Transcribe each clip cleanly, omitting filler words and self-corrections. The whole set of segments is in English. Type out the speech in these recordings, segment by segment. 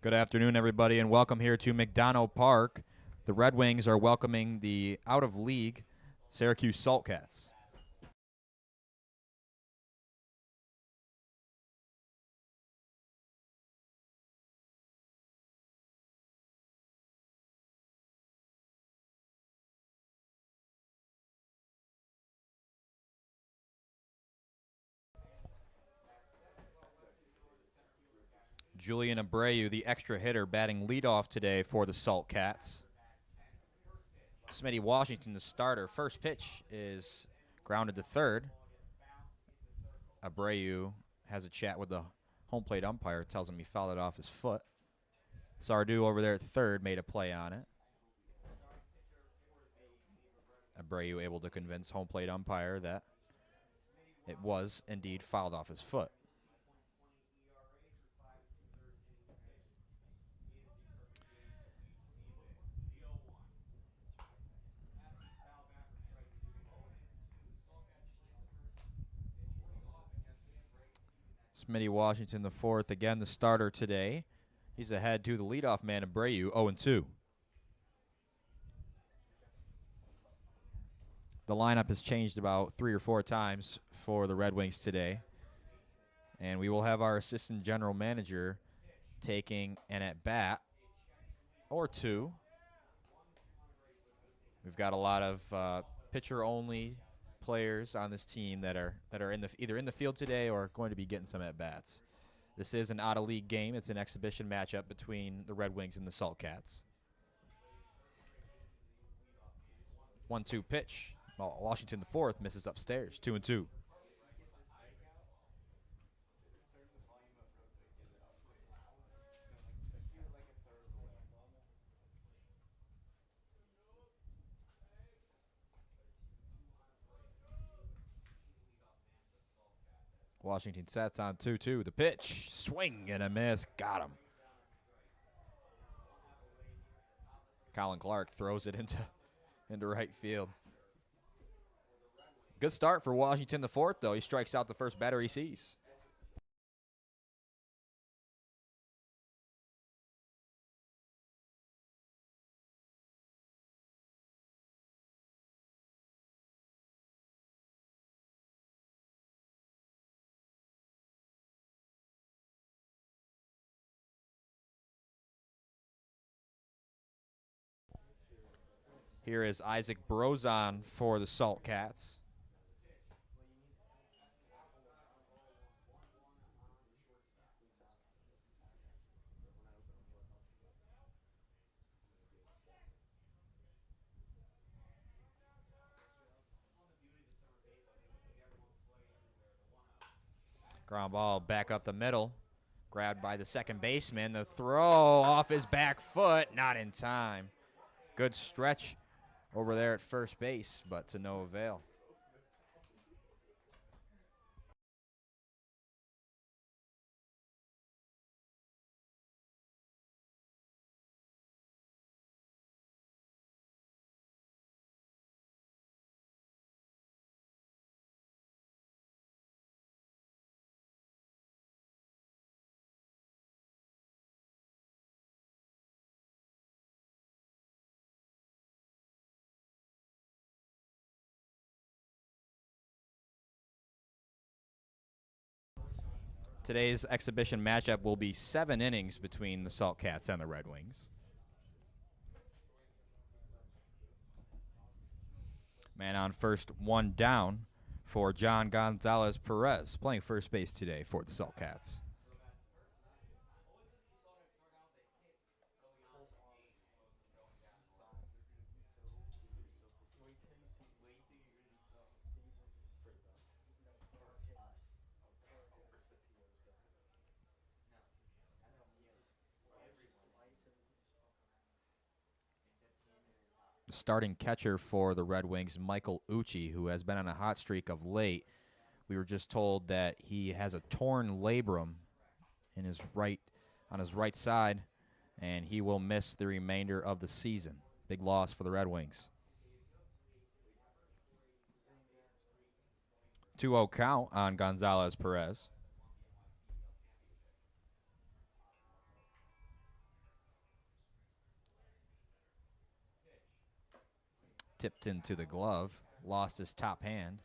Good afternoon, everybody, and welcome here to McDonough Park. The Red Wings are welcoming the out-of-league Syracuse Salt Cats. Julian Abreu, the extra hitter, batting leadoff today for the Salt Cats. Smitty Washington, the starter. First pitch is grounded to third. Abreu has a chat with the home plate umpire, tells him he fouled it off his foot. Sardu over there at third made a play on it. Abreu able to convince home plate umpire that it was indeed fouled off his foot. Smitty Washington, the fourth, again the starter today. He's ahead to the leadoff man, Abreu, 0-2. The lineup has changed about 3 or 4 times for the Red Wings today. And we will have our assistant general manager taking an at-bat or two. We've got a lot of pitcher-only players on this team that are either in the field today or going to be getting some at-bats. This is an out-of-league game. It's an exhibition matchup between the Red Wings and the Salt Cats. 1-2 pitch. Well, Washington, the fourth, misses upstairs. 2-2. Washington sets on 2-2. The pitch, swing and a miss, got him. Colin Clark throws it into right field. Good start for Washington the fourth, though. He strikes out the first batter he sees. Here is Isaac Brozon for the Salt Cats. Ground ball back up the middle. Grabbed by the second baseman. The throw off his back foot. Not in time. Good stretch over there at first base, but to no avail. Today's exhibition matchup will be 7 innings between the Salt Cats and the Red Wings. Man on first, one down for John Gonzalez Perez, playing first base today for the Salt Cats. Starting catcher for the Red Wings, Michael Ucci, who has been on a hot streak of late. We were just told that he has a torn labrum on his right side, and he will miss the remainder of the season. Big loss for the Red Wings. 2-0 count on Gonzalez Perez. Tipped into the glove. Lost his top hand.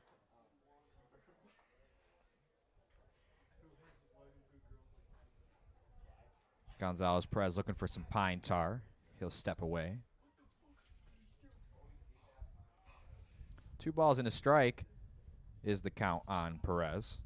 Gonzalez Perez looking for some pine tar. He'll step away. 2 balls and a strike is the count on Perez.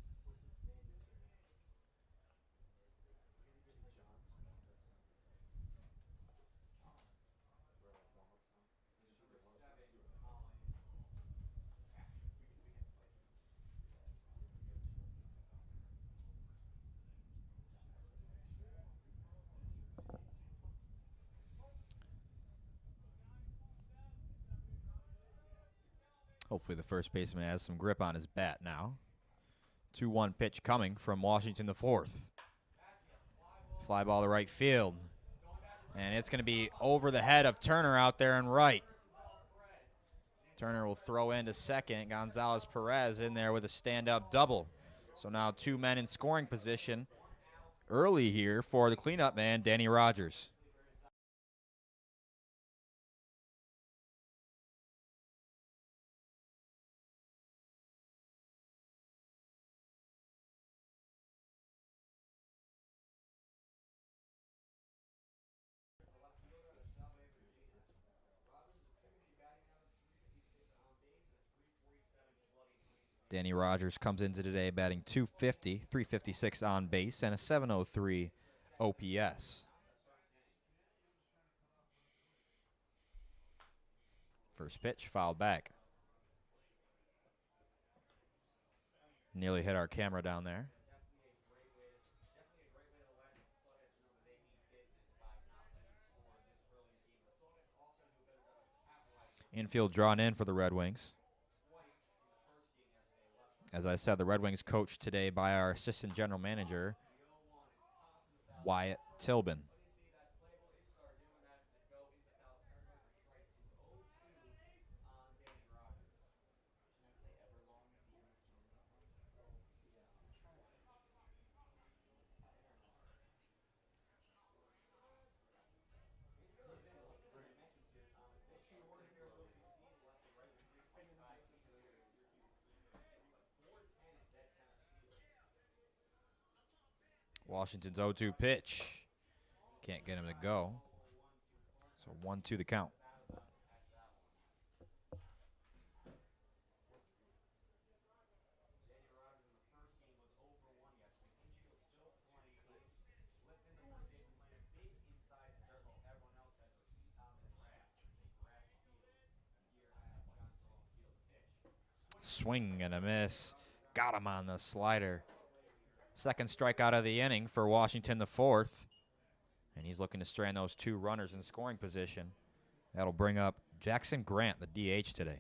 Hopefully the first baseman has some grip on his bat now. 2-1 pitch coming from Washington, the fourth. Fly ball to right field. And it's going to be over the head of Turner out there in right. Turner will throw into second. Gonzalez Perez in there with a stand-up double. So now 2 men in scoring position early here for the cleanup man, Danny Rogers. Danny Rogers comes into today batting .250, .356 on base, and a .703 OPS. First pitch, fouled back. Nearly hit our camera down there. Infield drawn in for the Red Wings. As I said, the Red Wings coached today by our assistant general manager, Wyatt Tilbin. Washington's 0-2 pitch. Can't get him to go. So 1-2 the count. Swing and a miss. Got him on the slider. Second strikeout of the inning for Washington, the fourth. And he's looking to strand those 2 runners in scoring position. That'll bring up Jackson Grant, the DH today.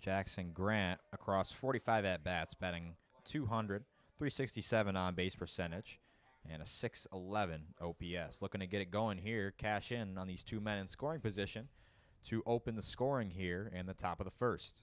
Jackson Grant across 45 at-bats, batting .200, .367 on-base percentage, and a .611 OPS. Looking to get it going here, cash in on these 2 men in scoring position to open the scoring here in the top of the first.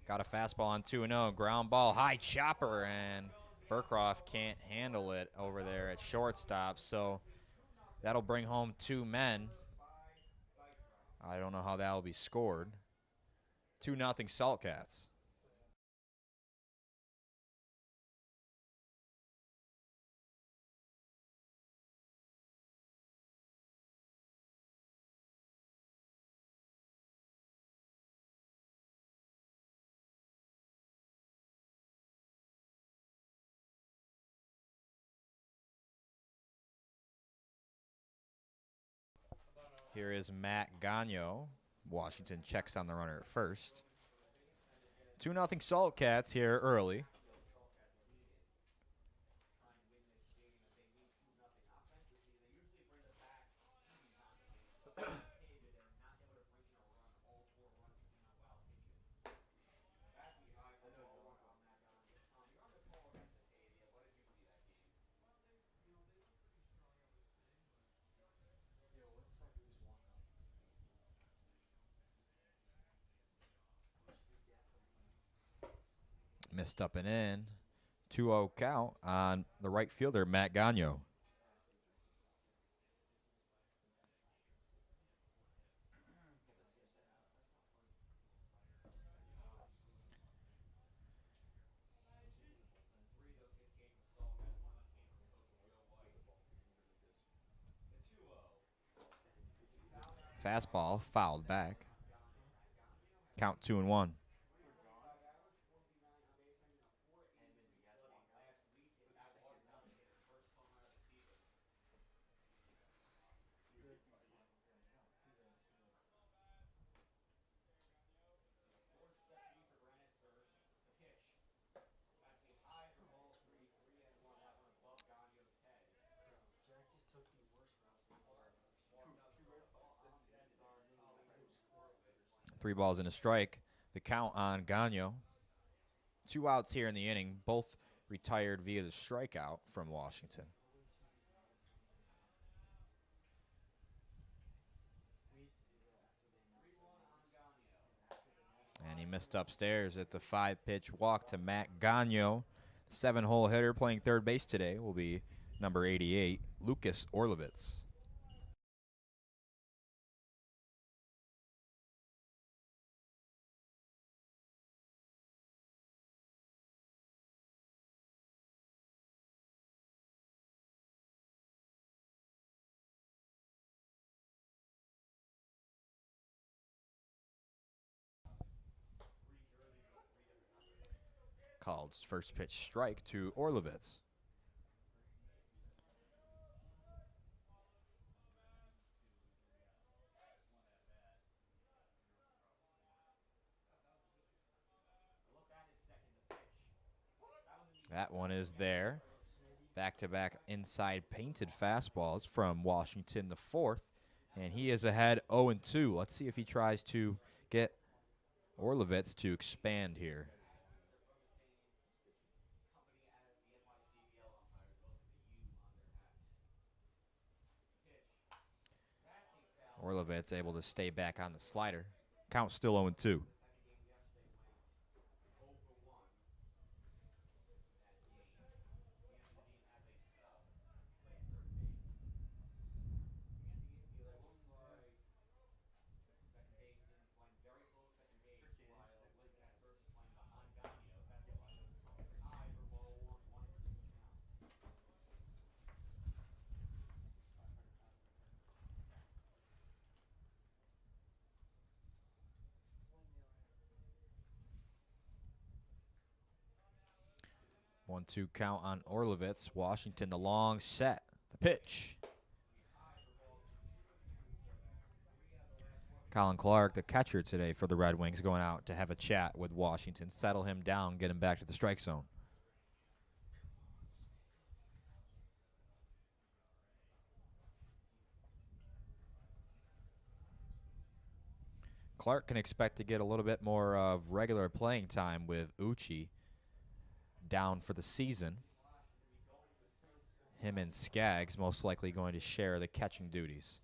Got a fastball on 2-0, ground ball, high chopper, and Burcroft can't handle it over there at shortstop, so that'll bring home 2 men. I don't know how that'll be scored. 2-0 Salt Cats. Here is Matt Gagno. Washington checks on the runner at first. 2-0 Salt Cats here early. Missed up and in. 2-0 count on the right fielder, Matt Gagno. Fastball fouled back. Count 2-1. Three balls and a strike. The count on Gagno. 2 outs here in the inning, both retired via the strikeout from Washington. And he missed upstairs at the 5-pitch walk to Matt Gagno. 7-hole hitter playing third base today will be number 88, Lucas Orlovitz. Called first pitch strike to Orlovitz. That one is there. Back-to-back inside painted fastballs from Washington, the fourth. And he is ahead 0-2. Let's see if he tries to get Orlovitz to expand here. Orlovitz able to stay back on the slider. Count still 0-2. One-two count on Orlovitz. Washington, the long set. The pitch. Colin Clark, the catcher today for the Red Wings, going out to have a chat with Washington, settle him down, get him back to the strike zone. Clark can expect to get a little bit more of regular playing time with Uchi down for the season. Him and Skaggs most likely going to share the catching duties.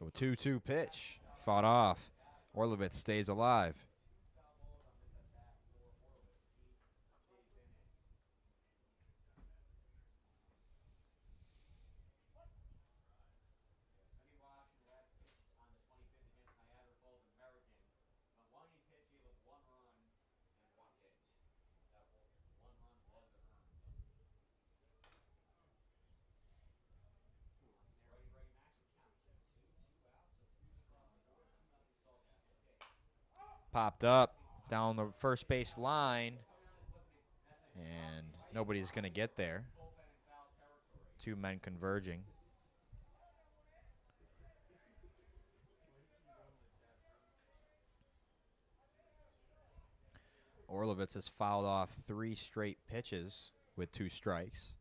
The 2-2 pitch fought off. Orlovitz stays alive. Popped up down the first base line, and nobody's going to get there. Two men converging. Orlovitz has fouled off 3 straight pitches with 2 strikes.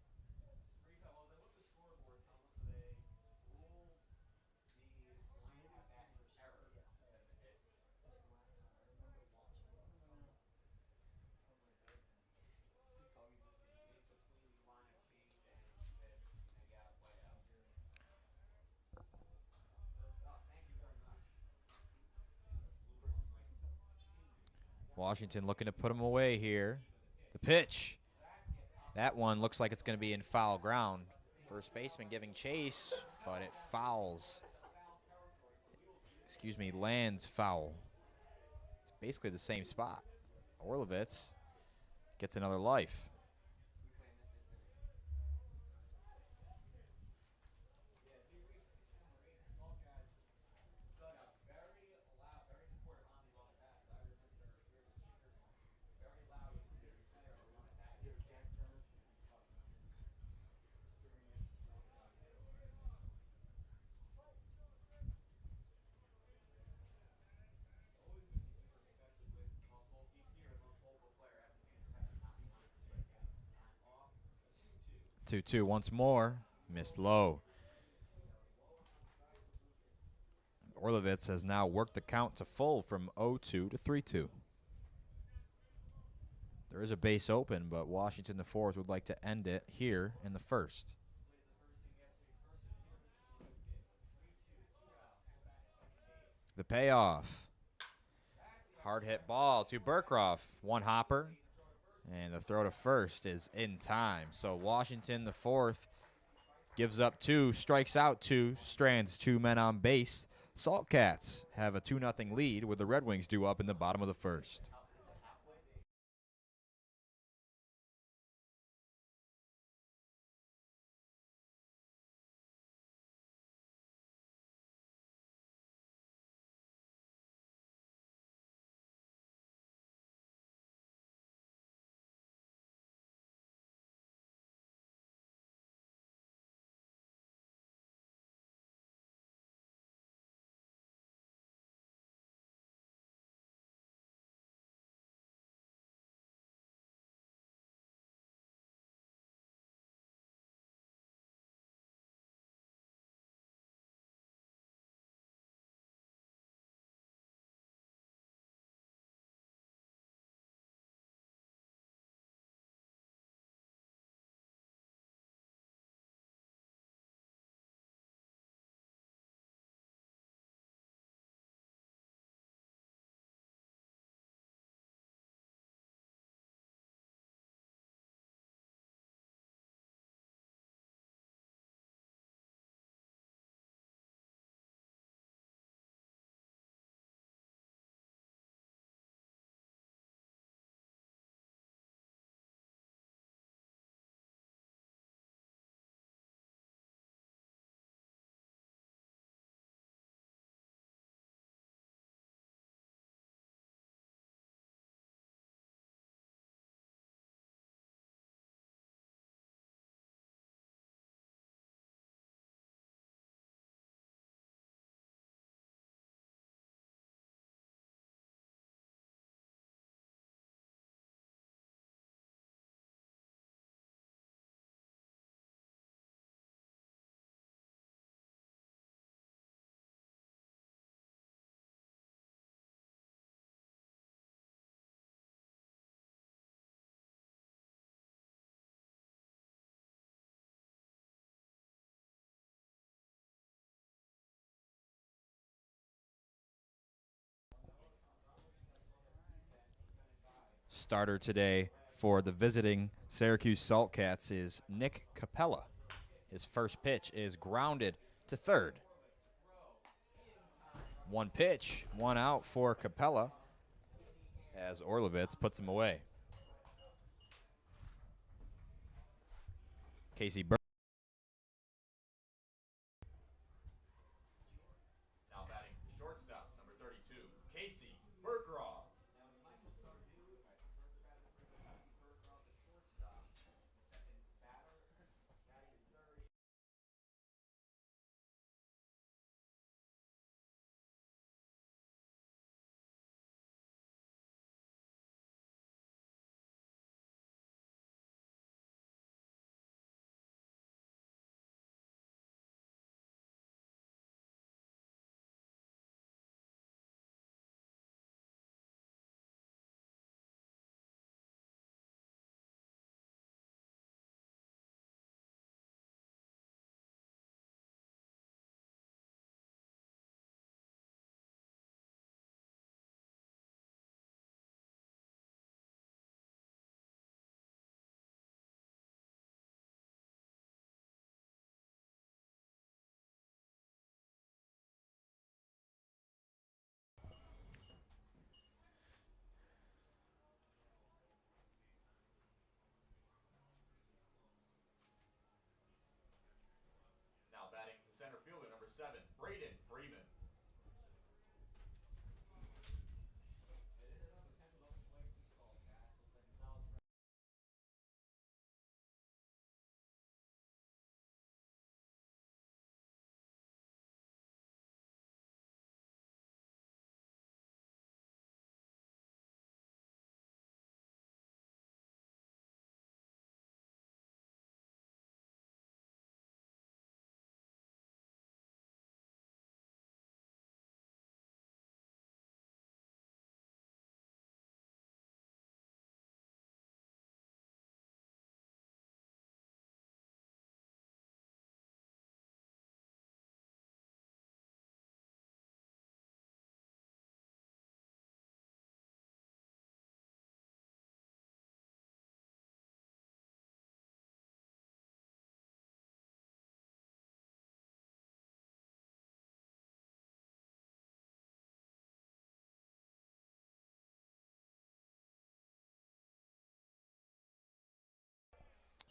Washington looking to put him away here. The pitch. That one looks like it's going to be in foul ground. First baseman giving chase, but it fouls. Excuse me, lands foul. It's basically the same spot. Orlovitz gets another life. Two once more. Missed low. Orlovitz has now worked the count to full from 0-2 to 3-2. There is a base open, but Washington the fourth would like to end it here in the first. The payoff. Hard hit ball to Burkroff. One hopper. And the throw to first is in time. So Washington the fourth gives up 2, strikes out 2, strands 2 men on base. Salt Cats have a 2-0 lead with the RedWings due up in the bottom of the first. Starter today for the visiting Syracuse Salt Cats is Nick Capella. His first pitch is grounded to third. One pitch, 1 out for Capella as Orlovitz puts him away. Casey Burke. Now batting shortstop, number 32, Casey Burkroff.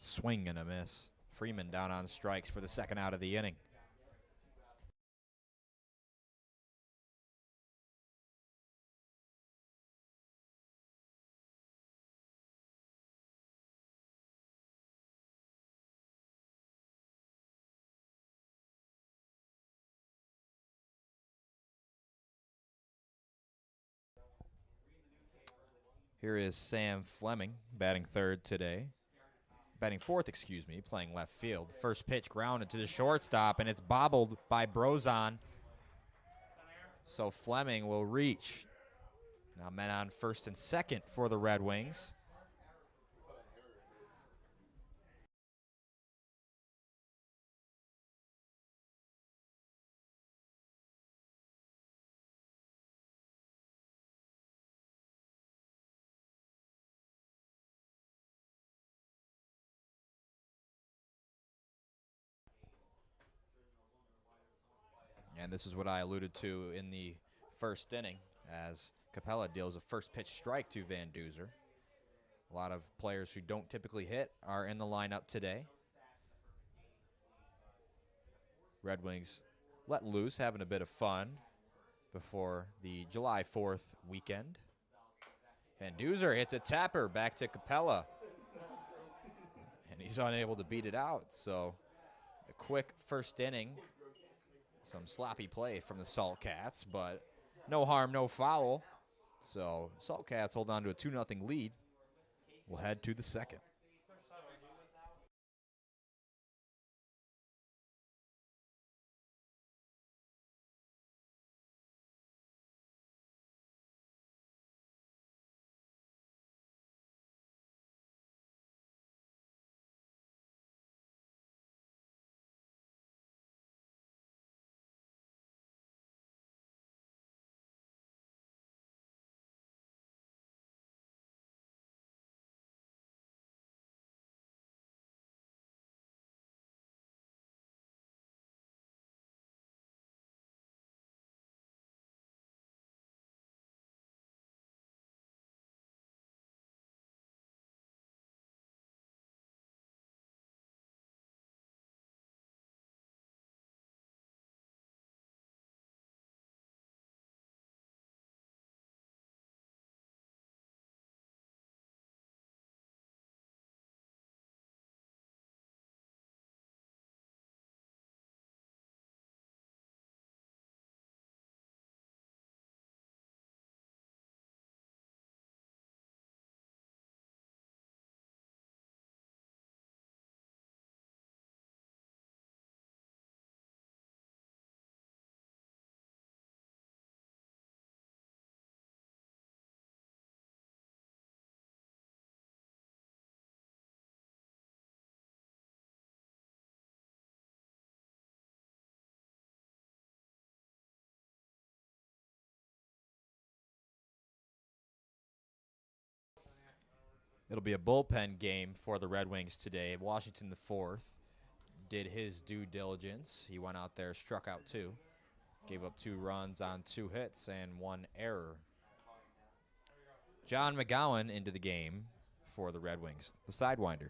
Swing and a miss. Freeman down on strikes for the second out of the inning. Here is Sam Fleming, batting third today. Batting fourth, excuse me, playing left field. First pitch grounded to the shortstop, and it's bobbled by Brozon. So Fleming will reach. Now men on first and second for the Red Wings. And this is what I alluded to in the first inning as Capella deals a first pitch strike to Van Duzer. A lot of players who don't typically hit are in the lineup today. Red Wings let loose, having a bit of fun before the July 4th weekend. Van Duzer hits a tapper back to Capella. And he's unable to beat it out. So a quick first inning. Some sloppy play from the Salt Cats, but no harm, no foul. So Salt Cats hold on to a 2-0 lead. We'll head to the second. It'll be a bullpen game for the Red Wings today. Washington the fourth did his due diligence. He went out there, struck out 2, gave up 2 runs on 2 hits and 1 error. John McGowan into the game for the Red Wings, the sidewinder.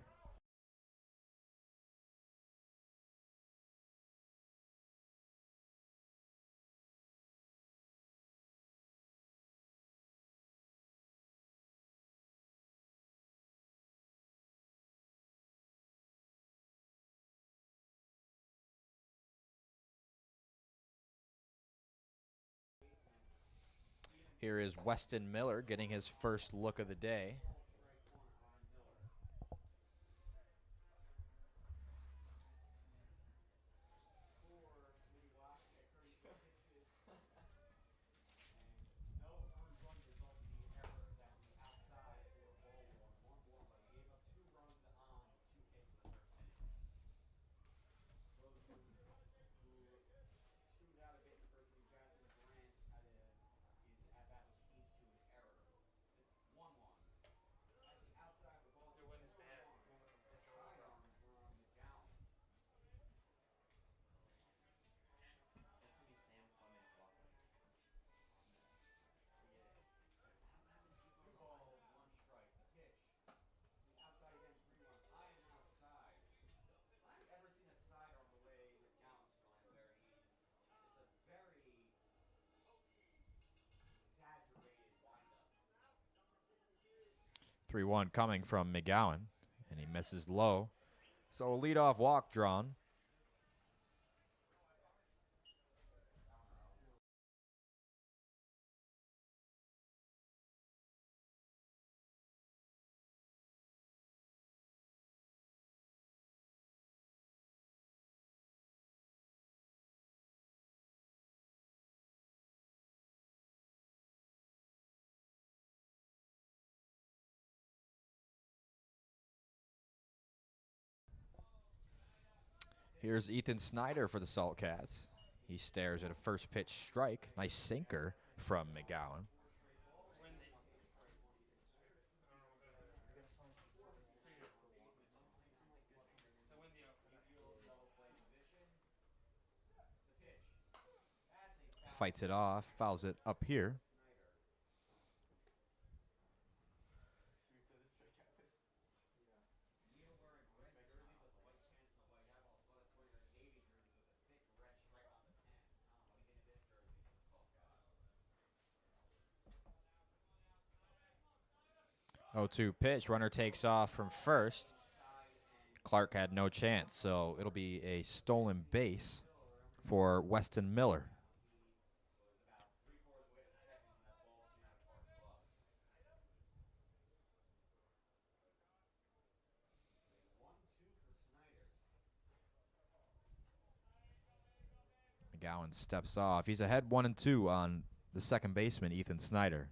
Here is Weston Miller getting his first look of the day. 3-1 coming from McGowan, and he misses low. So a leadoff walk drawn. Here's Ethan Snyder for the Salt Cats. He stares at a first pitch strike. Nice sinker from McGowan. Fights it off, fouls it up here. Oh, 2 pitch. Runner takes off from first. Clark had no chance, so it'll be a stolen base for Weston Miller. McGowan steps off. He's ahead 1-2 on the second baseman, Ethan Snyder.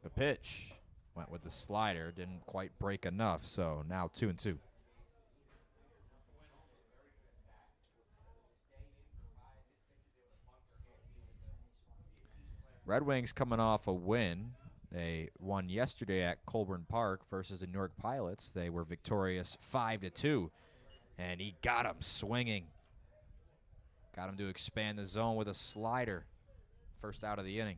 The pitch went with the slider, didn't quite break enough, so now 2-2. Red Wings coming off a win. They won yesterday at Colburn Park versus the New York Pilots. They were victorious 5-2, and he got him swinging. Got him to expand the zone with a slider. First out of the inning.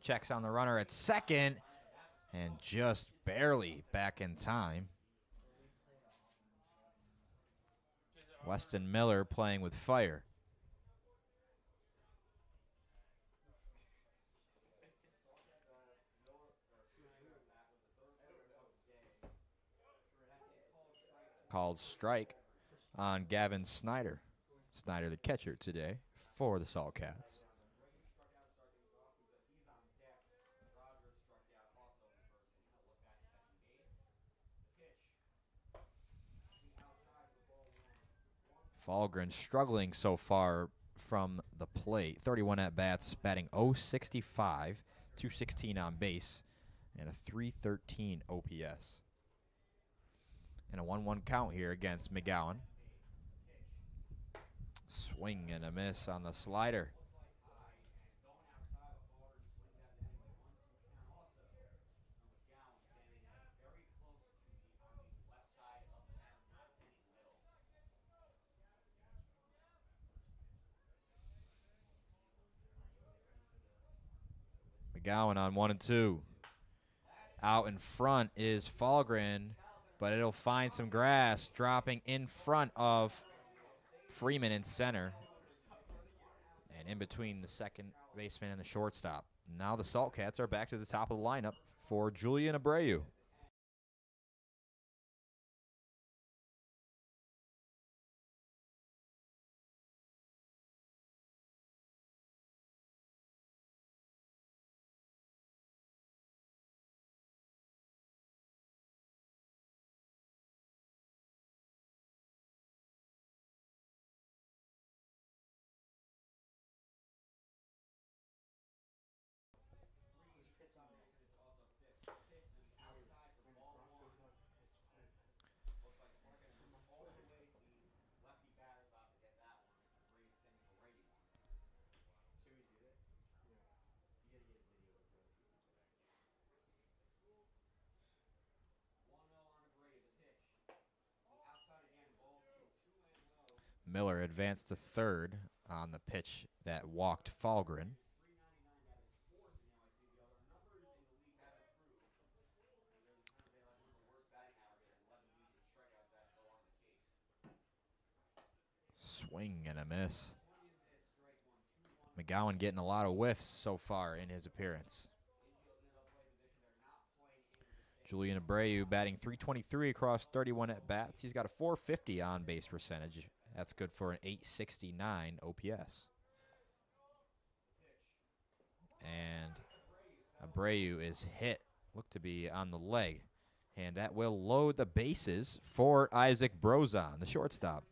Checks on the runner at second, and just barely back in time. Weston Miller playing with fire. Called strike on Gavin Snyder. Snyder, the catcher today for the Salt Cats. Falgren struggling so far from the plate. 31 at-bats, batting .065, 216 on base, and a .313 OPS. And a 1-1 count here against McGowan. Swing and a miss on the slider. McGowan on 1-2. Out in front is Falgren, but it'll find some grass, dropping in front of Freeman in center. And in between the second baseman and the shortstop. Now the Salt Cats are back to the top of the lineup for Julian Abreu. Miller advanced to third on the pitch that walked Falgren. Swing and a miss. McGowan getting a lot of whiffs so far in his appearance. Julian Abreu batting .323 across 31 at-bats. He's got a .450 on-base percentage. That's good for an .869 OPS. And Abreu is hit, looked to be on the leg. And that will load the bases for Isaac Brozon, the shortstop.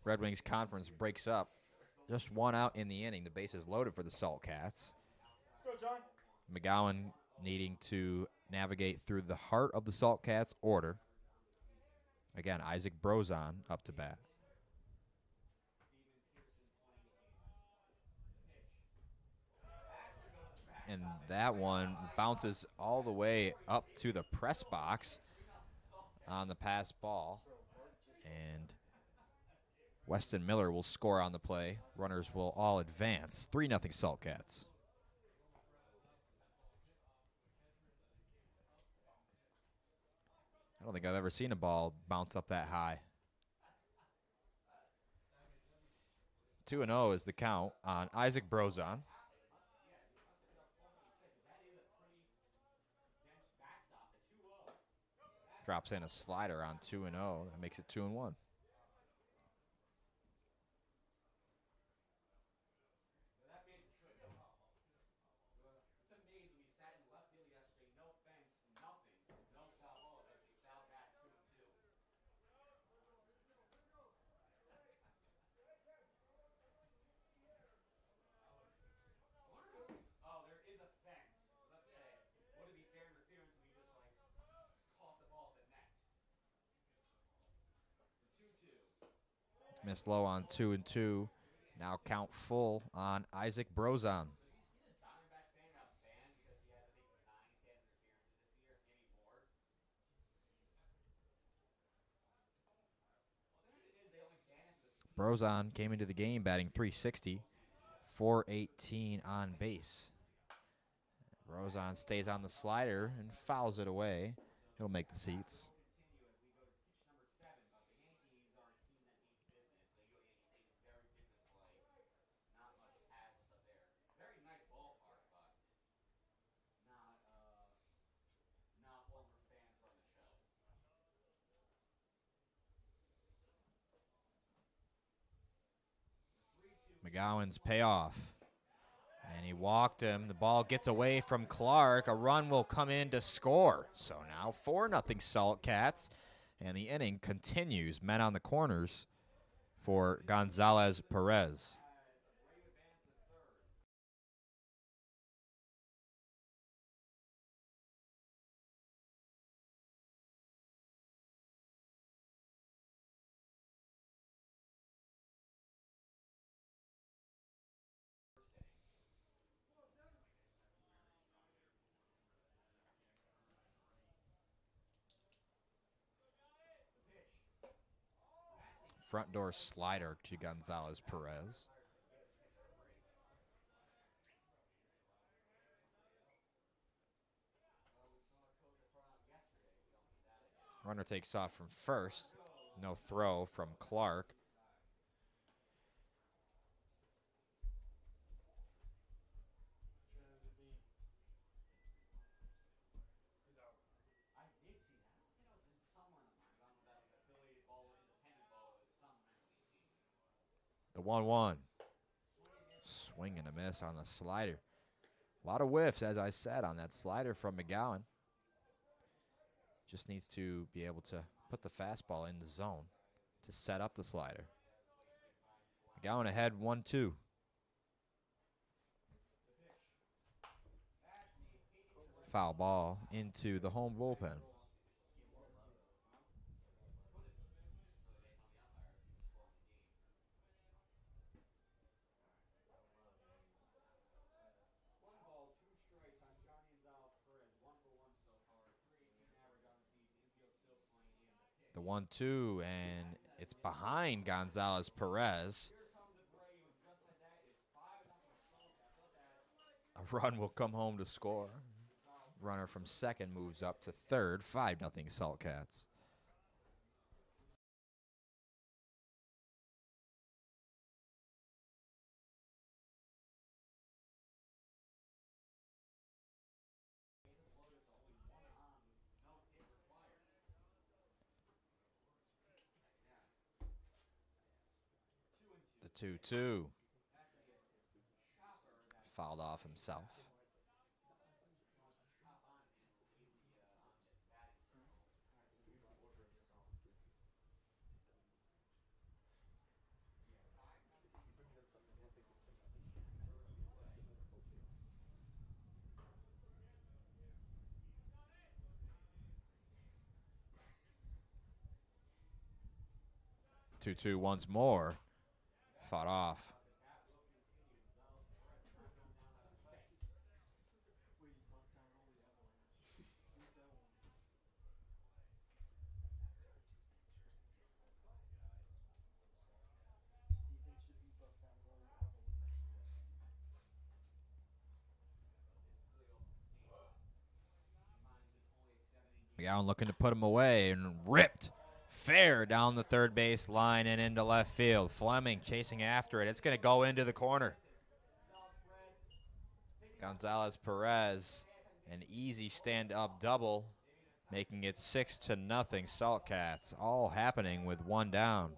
Red Wings conference breaks up. Just one out in the inning. The base is loaded for the Salt Cats. Let's go, John. McGowan needing to navigate through the heart of the Salt Cats order. Again, Isaac Brozon up to bat. And that one bounces all the way up to the press box on the pass ball. And Weston Miller will score on the play. Runners will all advance. 3-0 Salt Cats. I don't think I've ever seen a ball bounce up that high. 2-0 is the count on Isaac Brozon. Drops in a slider on 2-0. That makes it 2-1. Missed low on 2-2. Now count full on Isaac Brozon. Brozon came into the game batting .360, .418 on base. Brozon stays on the slider and fouls it away. He'll make the seats. McGowan's payoff. And he walked him. The ball gets away from Clark. A run will come in to score. So now 4-0 Salt Cats. And the inning continues. Men on the corners for Gonzalez Perez. Front door slider to Gonzalez Perez. Runner takes off from first. No throw from Clark. The 1-1. Swing and a miss on the slider. A lot of whiffs, as I said, on that slider from McGowan. Just needs to be able to put the fastball in the zone to set up the slider. McGowan ahead 1-2. Foul ball into the home bullpen. The 1-2, and it's behind Gonzalez Perez. A run will come home to score. Runner from second moves up to third. 5-0 Salt Cats. The 2-2. Fouled off himself. Two once more. Fought off. McGowan looking to put him away and ripped fair down the third base line and into left field. Fleming chasing after it. It's going to go into the corner. Gonzalez Perez, an easy stand-up double, making it 6-0 Salt Cats. All happening with one down.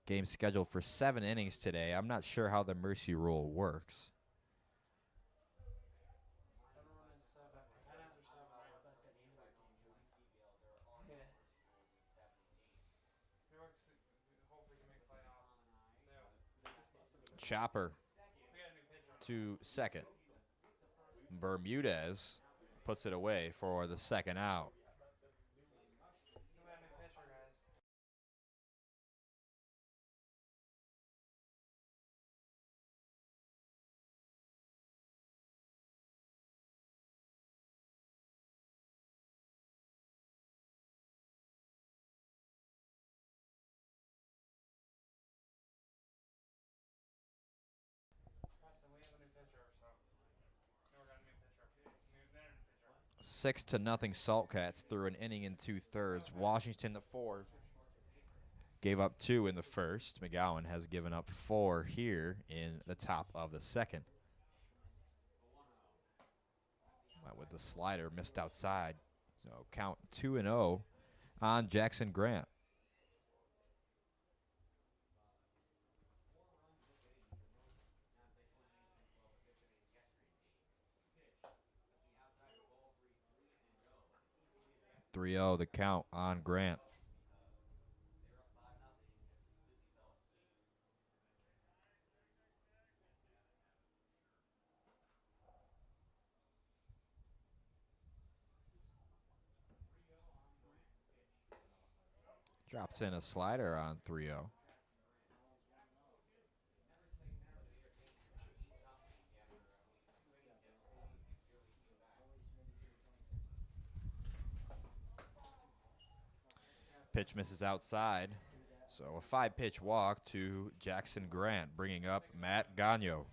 Game scheduled for 7 innings today. I'm not sure how the mercy rule works. Chopper to second. Bermudez puts it away for the second out. Six to nothing Salt Cats through an inning and 2/3. Washington the fourth gave up 2 in the first. McGowan has given up 4 here in the top of the second. Went with the slider, missed outside. So count 2-0 on Jackson Grant. The count on Grant. Drops in a slider on 3-0. Pitch misses outside. So a 5-pitch walk to Jackson Grant, bringing up Matt Gagno.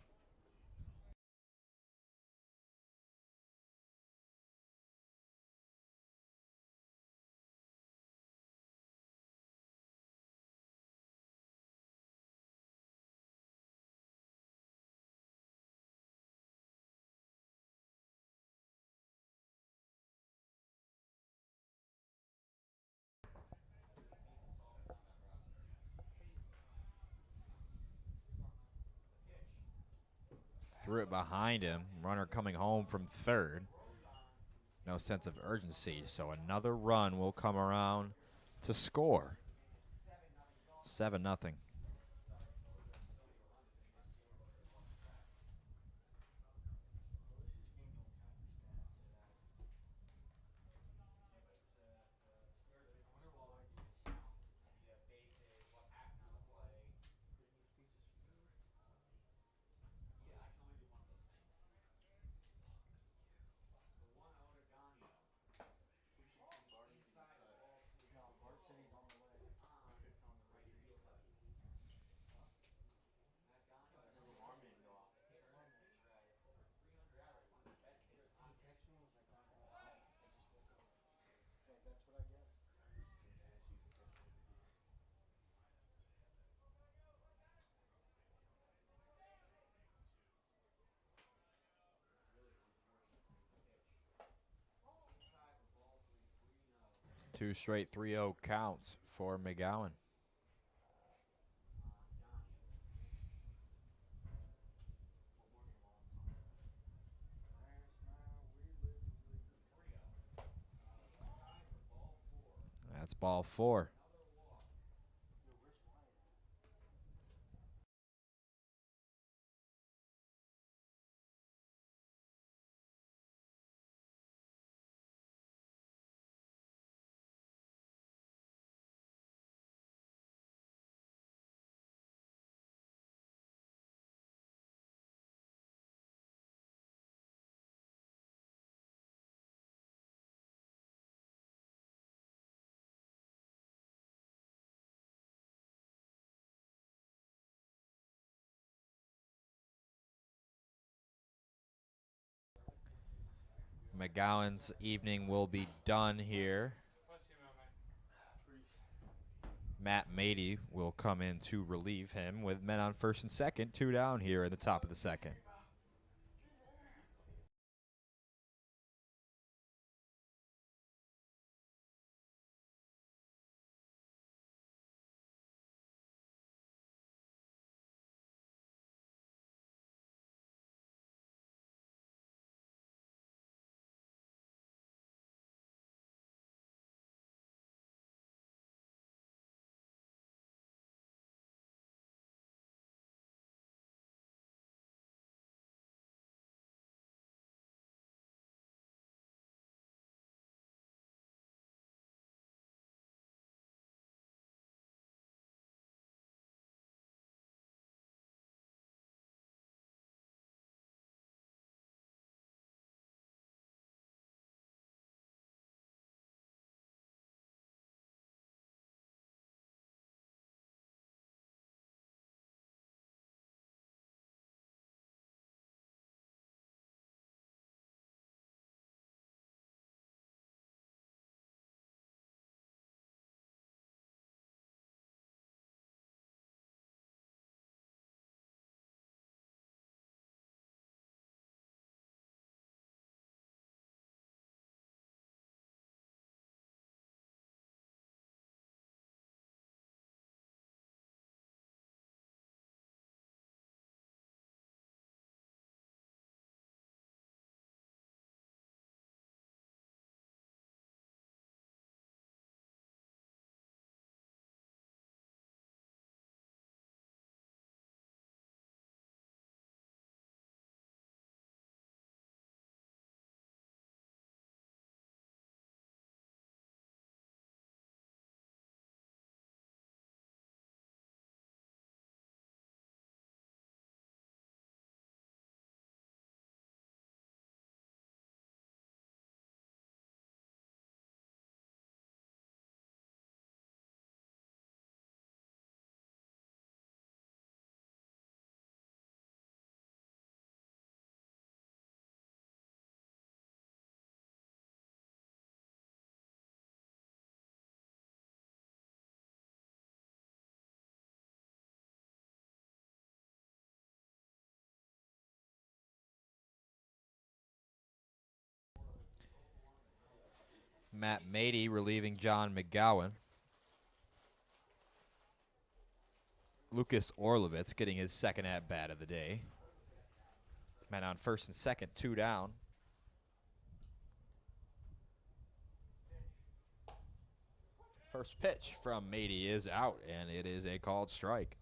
Threw it behind him. Runner coming home from third. No sense of urgency, so another run will come around to score. 7-0. Two straight 3-0 counts for McGowan. That's ball 4. McGowan's evening will be done here. Matt Mady will come in to relieve him with men on first and second. 2 down here in the top of the second. Matt Mady relieving John McGowan. Lucas Orlovitz getting his second at-bat of the day. Men on first and second, 2 down. First pitch from Mady is out, and it is a called strike.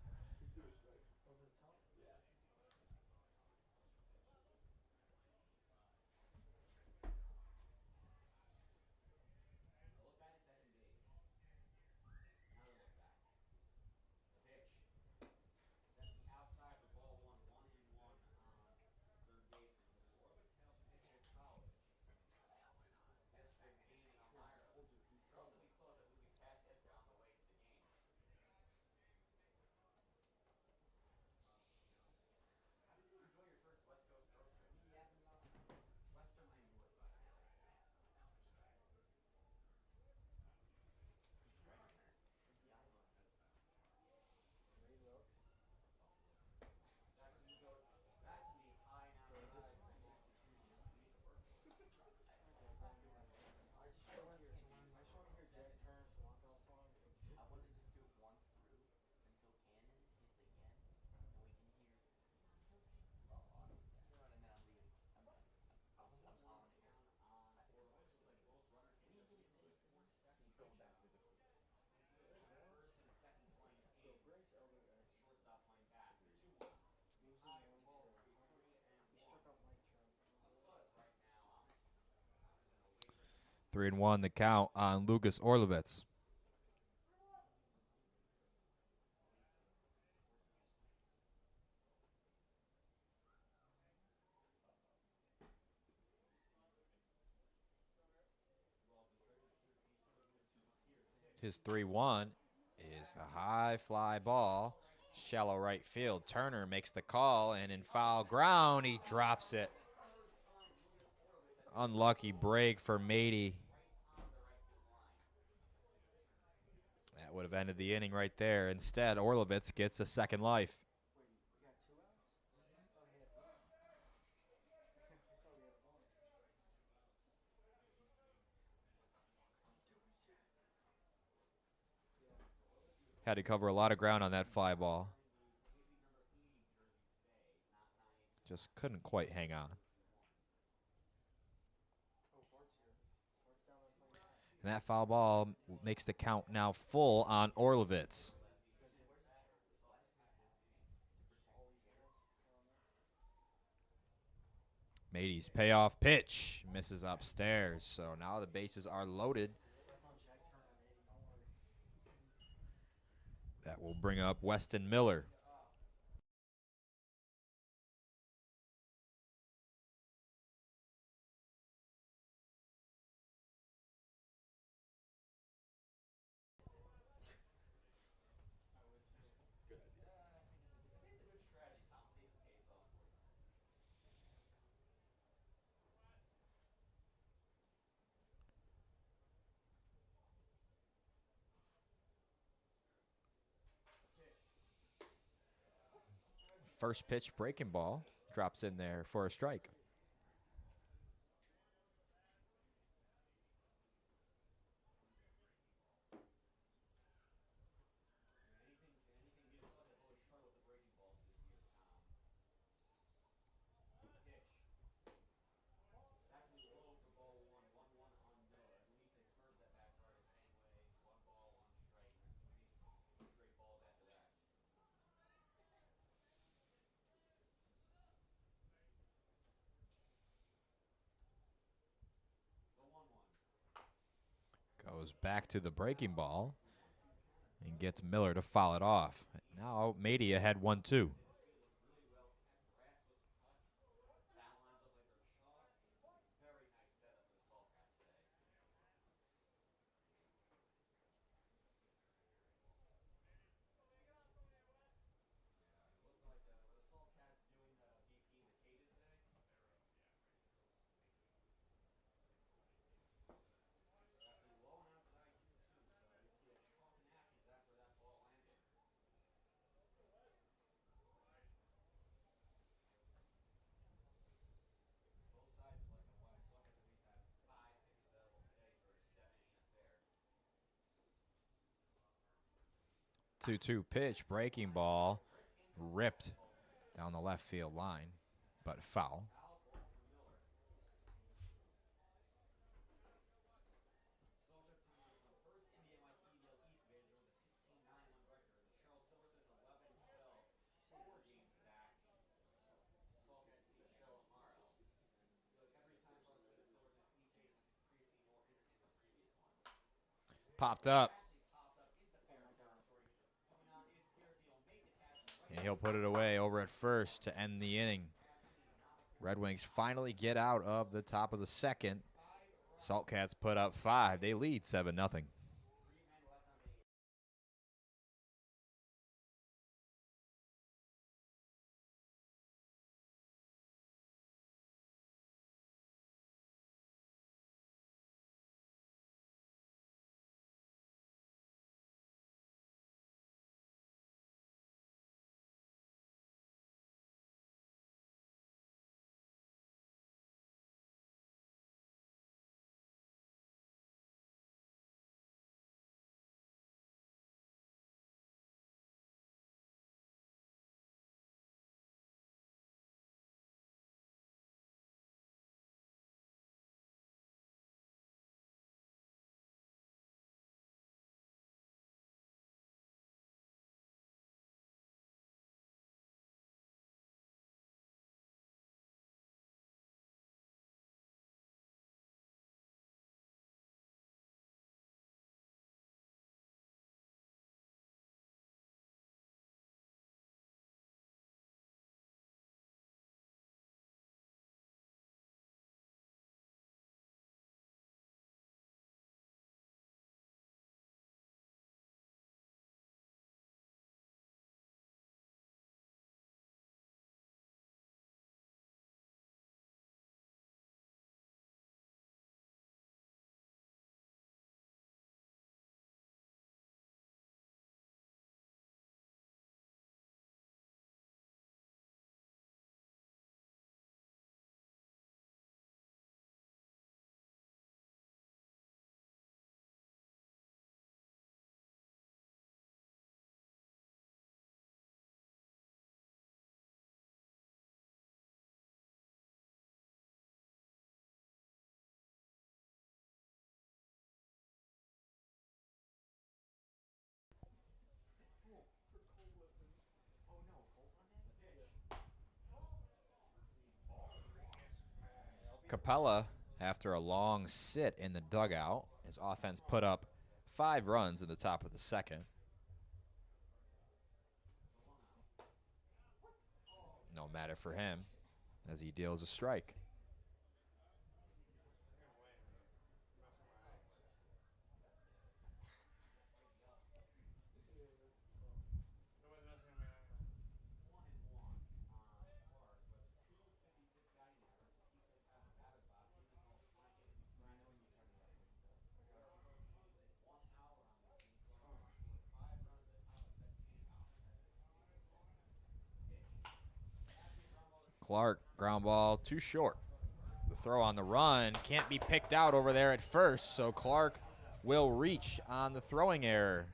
Three and one the count on Lucas Orlovitz. His 3-1 is a high fly ball. Shallow right field. Turner makes the call, and in foul ground, he drops it. Unlucky break for Mady. That would have ended the inning right there. Instead, Orlovitz gets a second life. Had to cover a lot of ground on that fly ball. Just couldn't quite hang on. And that foul ball makes the count now full on Orlovitz. Mady's payoff pitch misses upstairs. So now the bases are loaded. That will bring up Weston Miller. First pitch breaking ball drops in there for a strike. Goes back to the breaking ball and gets Miller to foul it off. Now Mady had 1-2. 2-2 pitch, breaking ball, ripped down the left field line, but foul. Popped up. And he'll put it away over at first to end the inning. Red Wings finally get out of the top of the second. Salt Cats put up 5. They lead 7-0. Capella, after a long sit in the dugout, his offense put up 5 runs in the top of the second. No matter for him as he deals a strike. Clark, ground ball, too short. The throw on the run can't be picked out over there at first, so Clark will reach on the throwing error.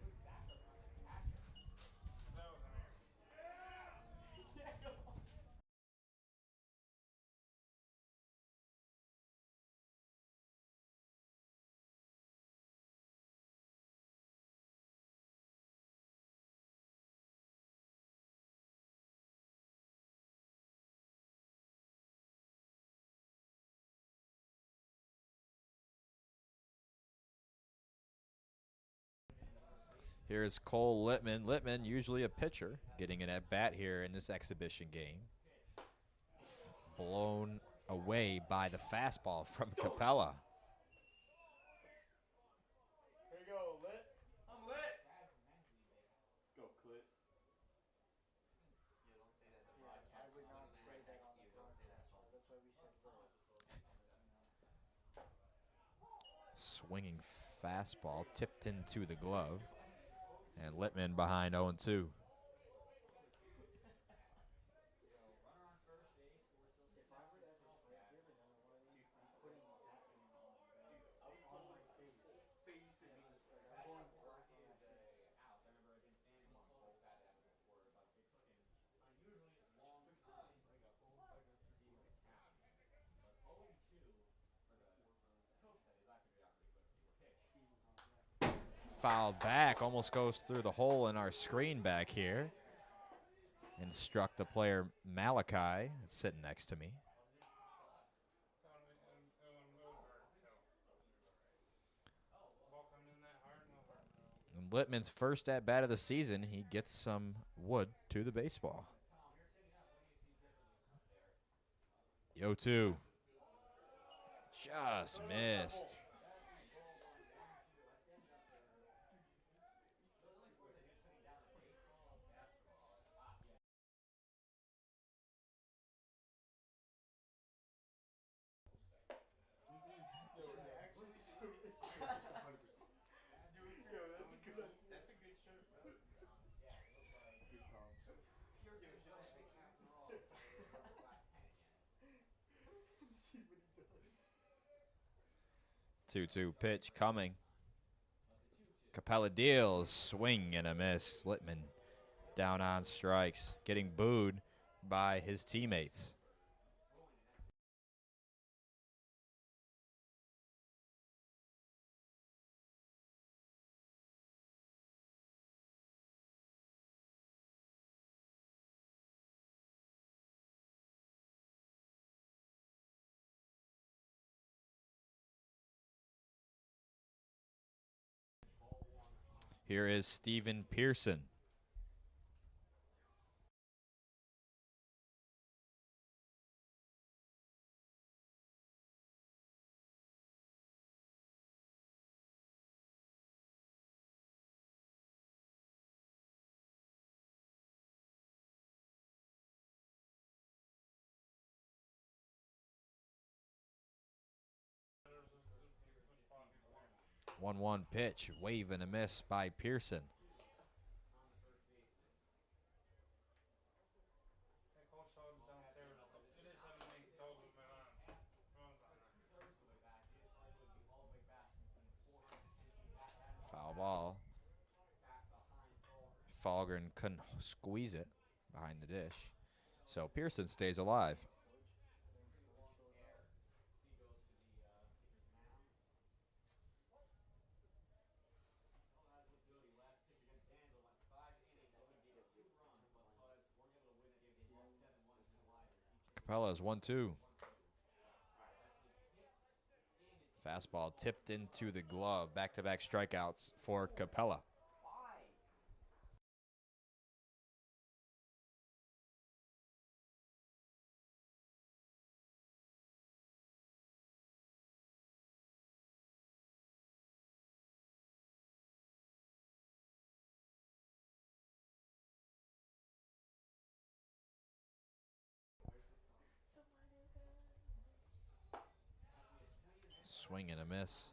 Here's Cole Littman. Littman, usually a pitcher, getting an at-bat here in this exhibition game. Blown away by the fastball from Capella. Here you go, Lit. I'm lit. Let's go, Clit. I would not say that on the podcast, so that's why we said lit. Swinging fastball tipped into the glove. And Littman behind 0-2. If I were to ever play here, then I want to be putting that thing on my face. Yes, like I'm going black on that face. fouled back, almost goes through the hole in our screen back here and struck the player Malachi, sitting next to me. And Littman's first at bat of the season, he gets some wood to the baseball. The 0-2. Just missed. That's a good shirt, bro. 2-2 pitch coming. Capella deals, swing and a miss. Littman down on strikes, getting booed by his teammates. Here is Steven Pearson. One 1 pitch, wave and a miss by Pearson. Foul ball. Falgren couldn't squeeze it behind the dish, so Pearson stays alive. Capella is 1-2. Fastball tipped into the glove. Back-to-back strikeouts for Capella. Swing and a miss.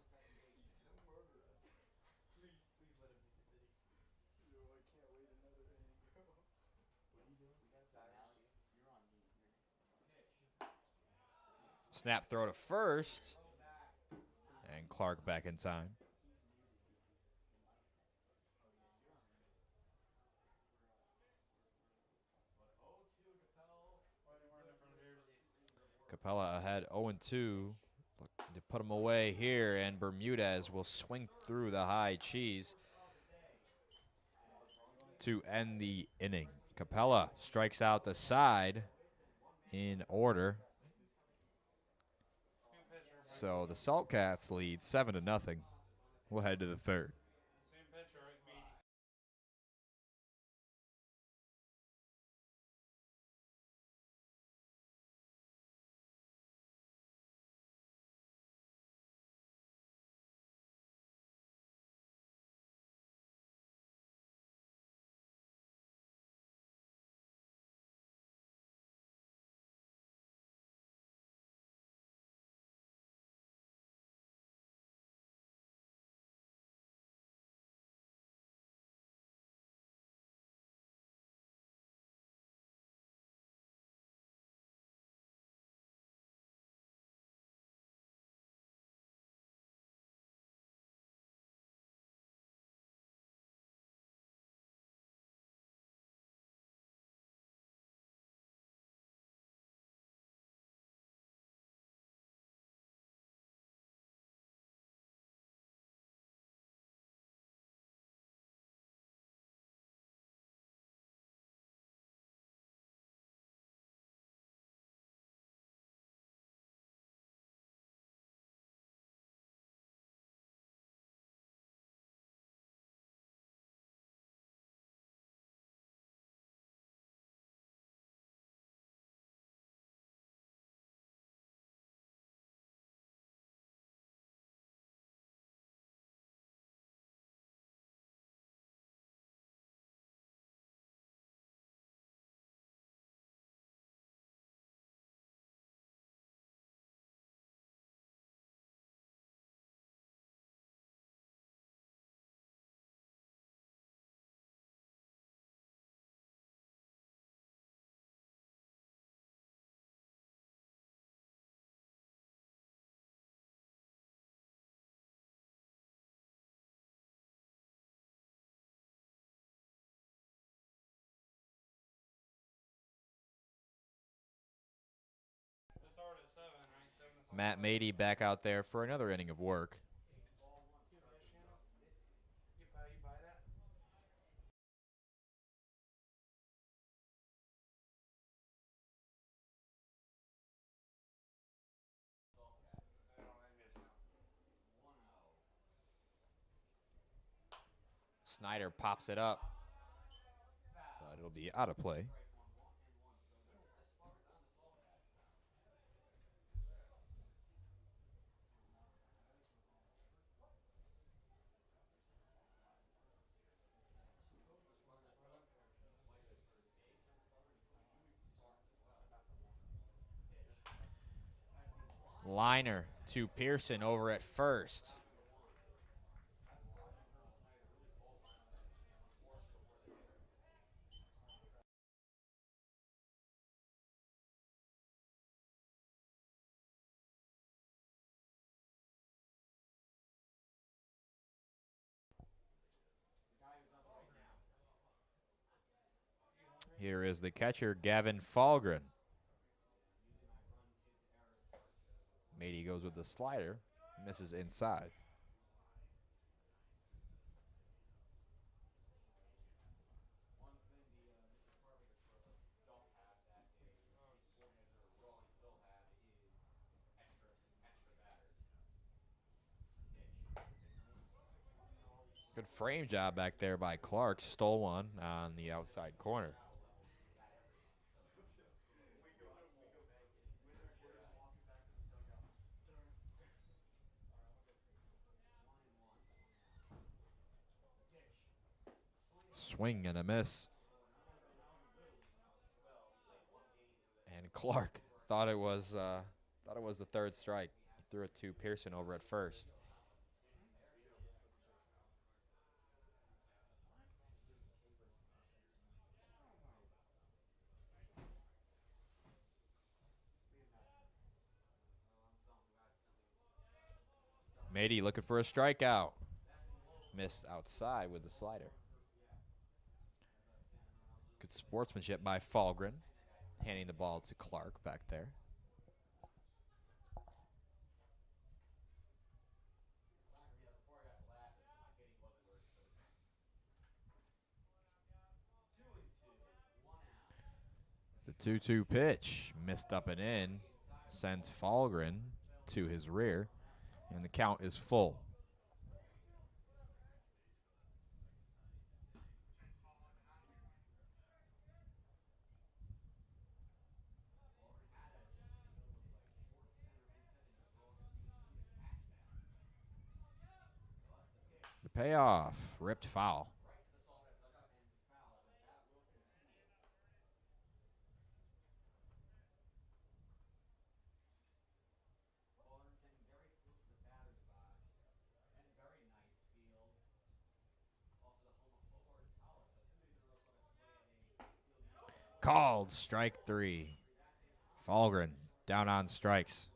Snap throw to first. And Clark back in time. Capella ahead 0-2. To put him away here, and Bermudez will swing through the high cheese to end the inning. Capella strikes out the side in order. So the Salt Cats lead 7-0. We'll head to the third. Matt Mady back out there for another inning of work. Snyder pops it up, but it'll be out of play. Liner to Pearson over at first. Here is the catcher, Gavin Falgren. Mady goes with the slider, misses inside. Good frame job back there by Clark. Stole one on the outside corner. Swing and a miss. And Clark thought it was the third strike. He threw it to Pearson over at first. Mady looking for a strikeout. Missed outside with the slider. Good sportsmanship by Falgren, handing the ball to Clark back there. The 2-2 pitch, missed up and in, sends Falgren to his rear, and the count is full. The payoff, ripped foul. Called strike three. Falgren down on strikes.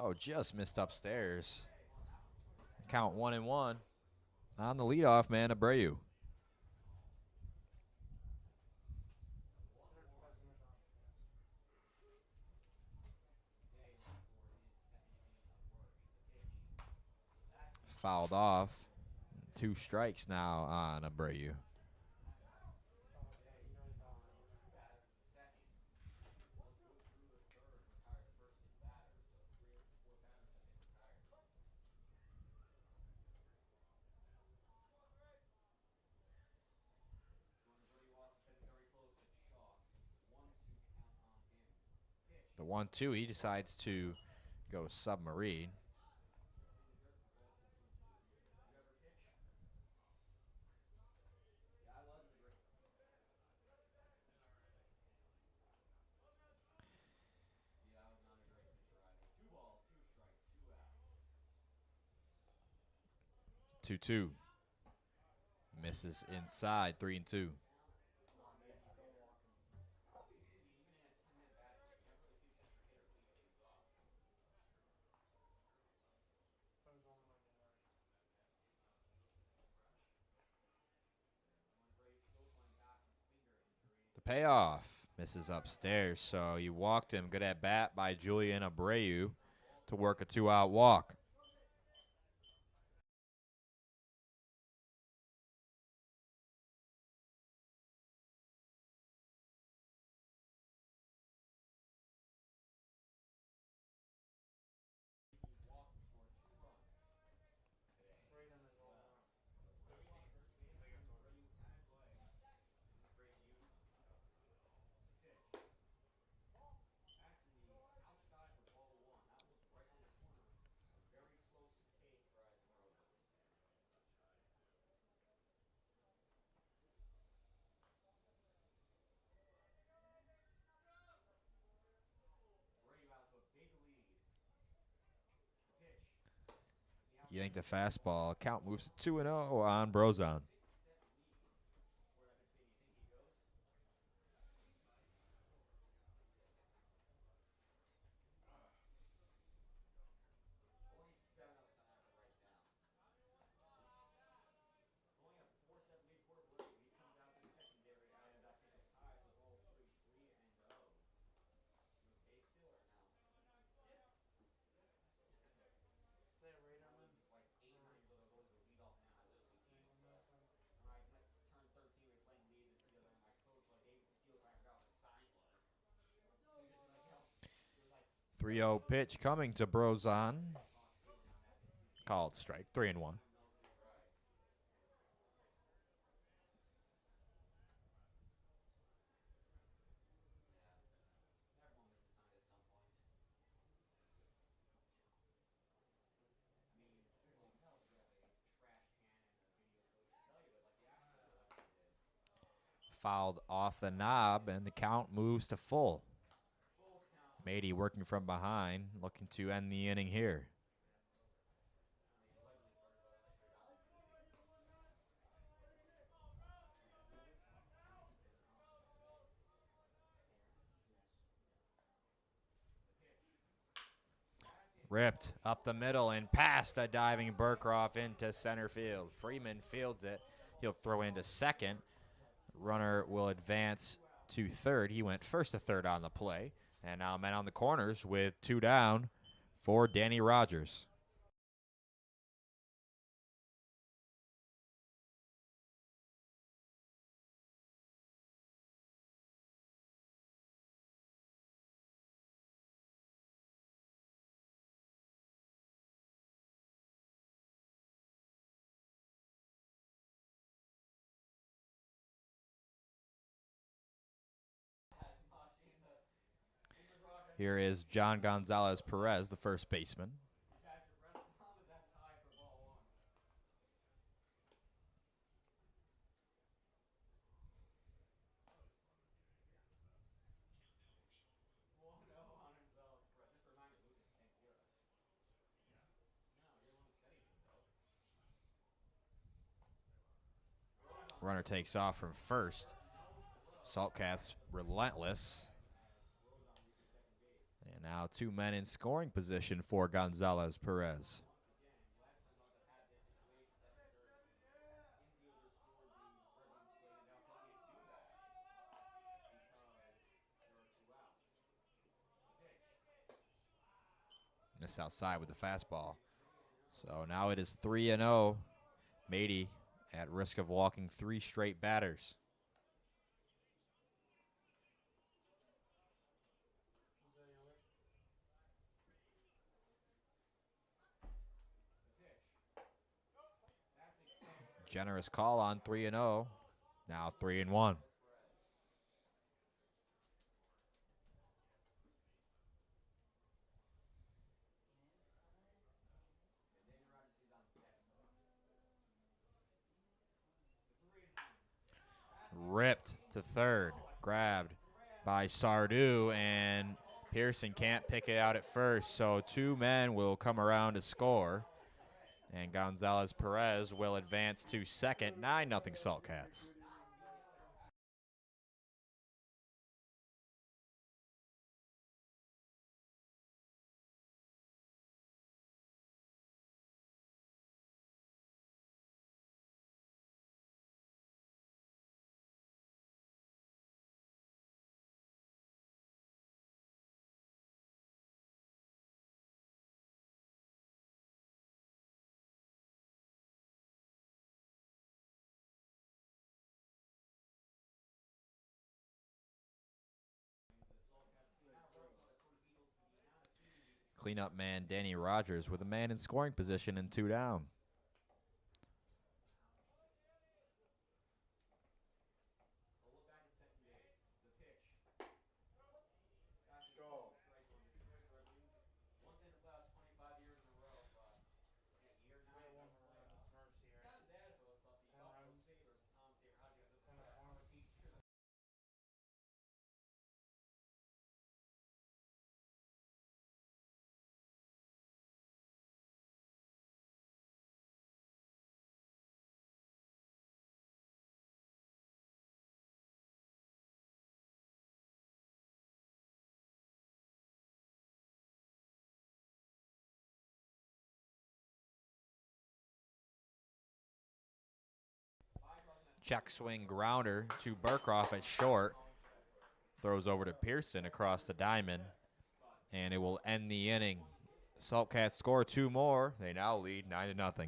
Oh, just missed upstairs. Count 1-1 on the leadoff man, Abreu. Fouled off. 2 strikes now on Abreu. The 1-2, he decides to Go submarine. Two. Misses inside. 3-2. The payoff. Misses upstairs, so you walked him. Good at bat by Julian Abreu to work a 2-out walk. Yanked a fastball. Count moves to 2-0 on Brozon. Three 0 pitch coming to Brozon. Called strike. 3-1. Fouled off the knob, and the count moves to full. Mady working from behind, looking to end the inning here. Ripped up the middle and past a diving Burkroff into center field. Freeman fields it. He'll throw into second. Runner will advance to third. He went first to third on the play. And now men on the corners with 2 down for Danny Rogers. Here is John Gonzalez Perez, the first baseman. Runner takes off from first. Salt Cats relentless. And now 2 men in scoring position for Gonzalez Perez. Miss outside with the fastball. So now it is 3-0. Mady at risk of walking 3 straight batters. Generous call on 3-0. Now 3-1. ripped to third. Grabbed by Sardu, and Pearson can't pick it out at first, so 2 men will come around to score. And Gonzalez Perez will advance to second. 9-0 Salt Cats. Cleanup man Danny Rogers with a man in scoring position and 2 down. Check swing grounder to Burkroff at short. Throws over to Pearson across the diamond, and it will end the inning. The Salt Cats score 2 more. They now lead 9-0.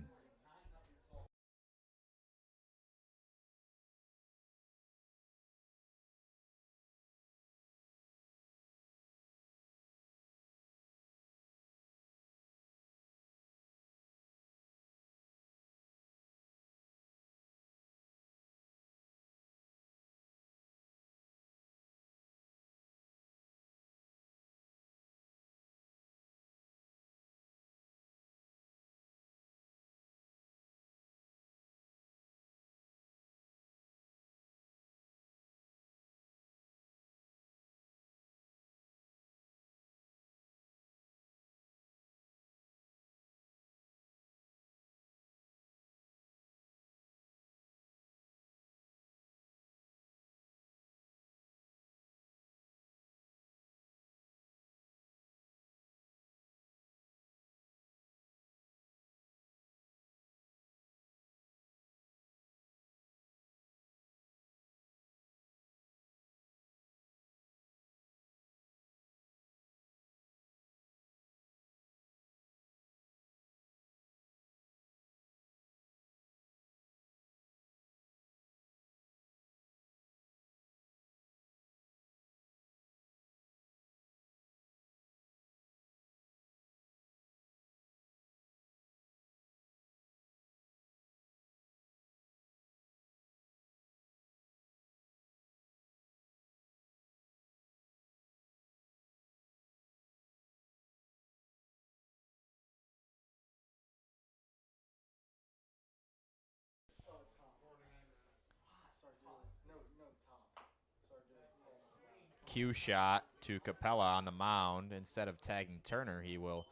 Cue shot to Capella on the mound. Instead of tagging Turner, he will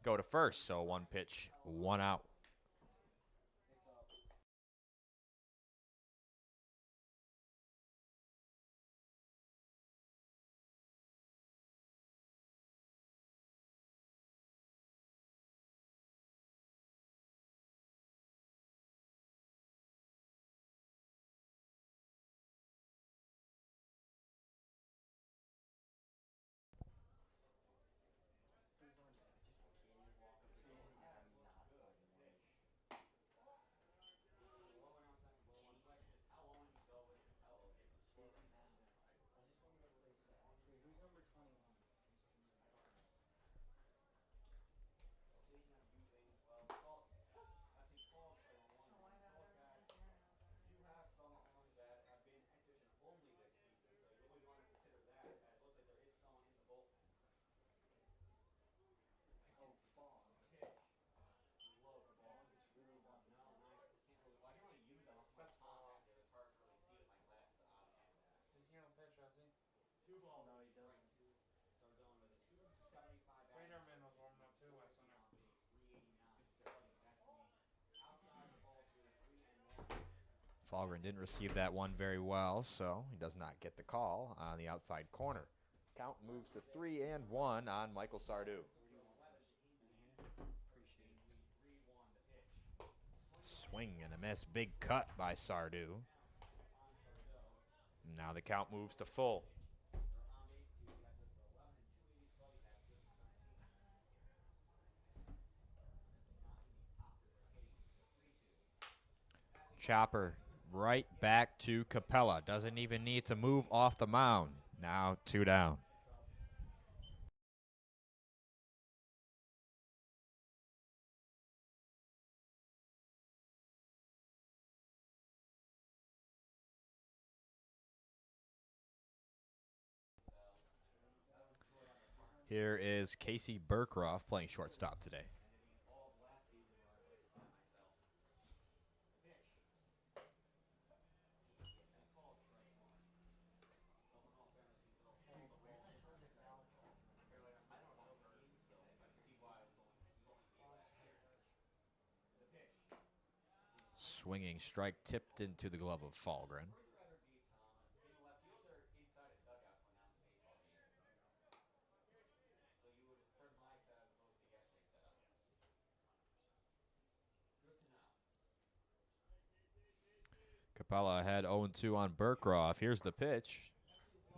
go to first. So 1 pitch, 1 out. No, he doesn't. Federman was warming up too last center. Falgren didn't receive that one very well, so he does not get the call on the outside corner. Count moves to 3-1 on Michael Sardou. Appreciate it. Swing and a miss. Big cut by Sardou. Now the count moves to full. Chopper right back to Capella. Doesn't even need to move off the mound. Now 2 down. Here is Casey Burkroff playing shortstop today. Swinging strike tipped into the glove of Falgren. Capella had 0-2 on Burkroff. Here's the pitch.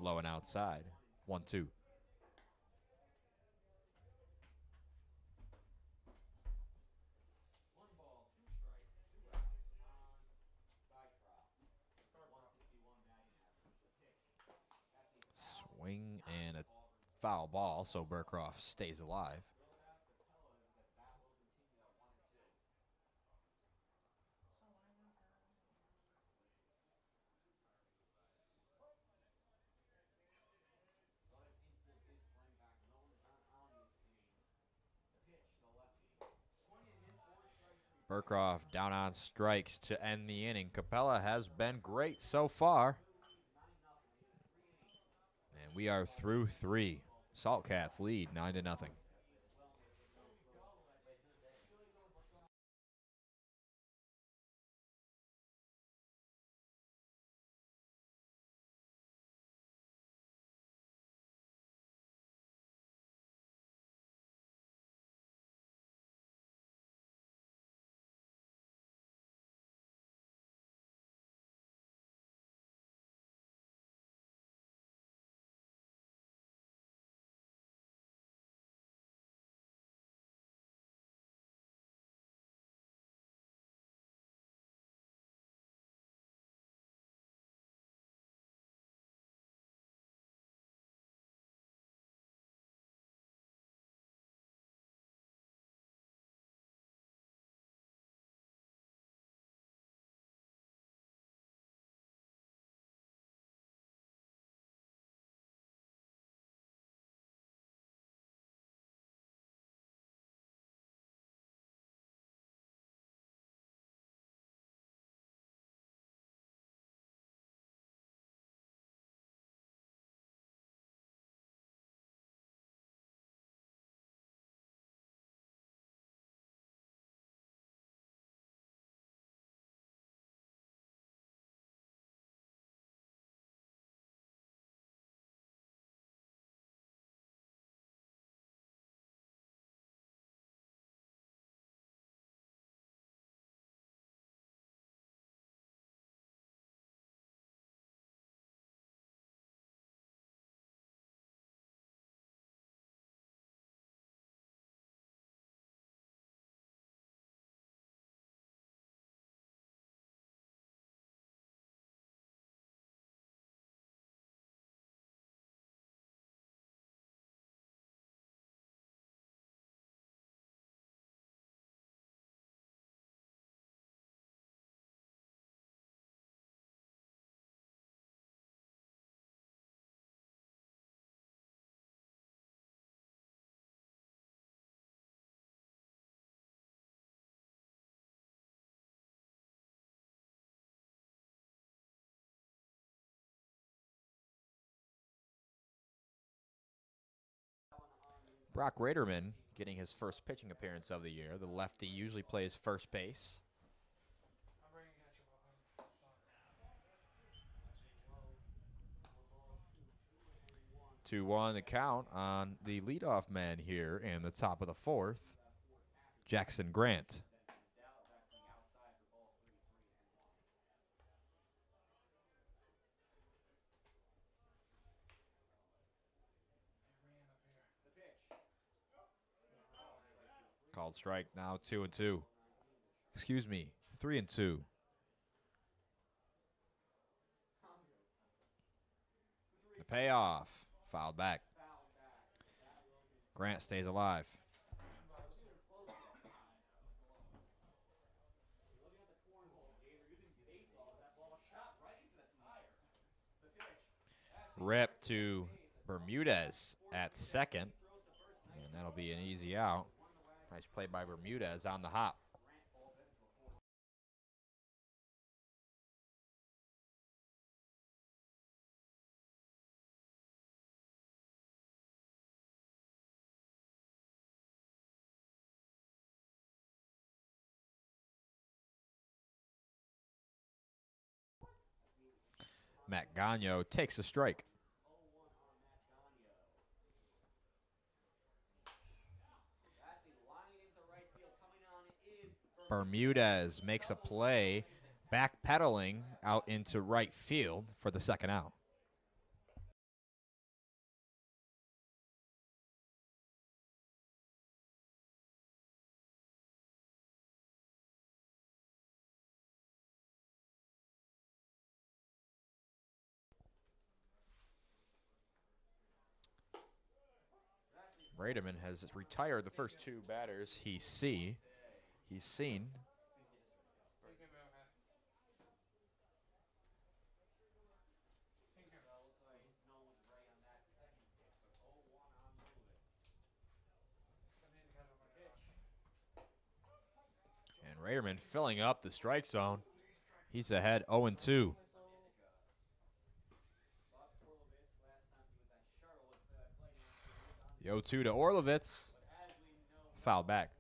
Low and outside. 1-2. Swing and a foul ball, so Burkroff stays alive. Burkroff down on strikes to end the inning. Capella has been great so far. And we are through 3. Salt Cats lead 9-0. Brock Raderman getting his first pitching appearance of the year. The lefty usually plays first base. I'm bringing ketchup on. 2-1 the count on the leadoff man here in the top of the fourth, Jackson Grant. Called strike now 2-2. Excuse me, 3-2. The payoff. Fouled back. Grant stays alive. Rip to Bermudez at second. And that'll be an easy out. Nice play by Bermudez on the hop. Matt Gagno takes a strike. Bermudez makes a play, backpedaling out into right field for the second out. Raderman has retired the first two batters he's seen. And Raderman filling up the strike zone. He's ahead 0-2. The 0-2 to Orlovitz. Foul back.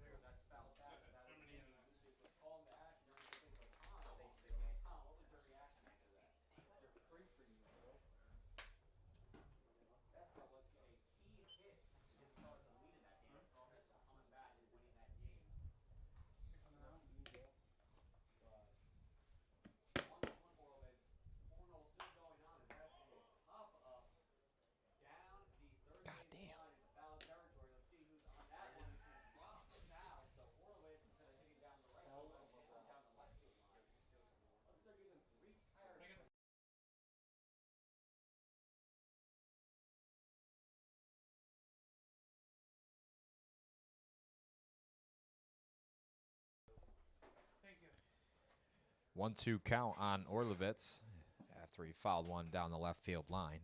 Thank you. 1-2 count on Orlovitz after he fouled one down the left field line.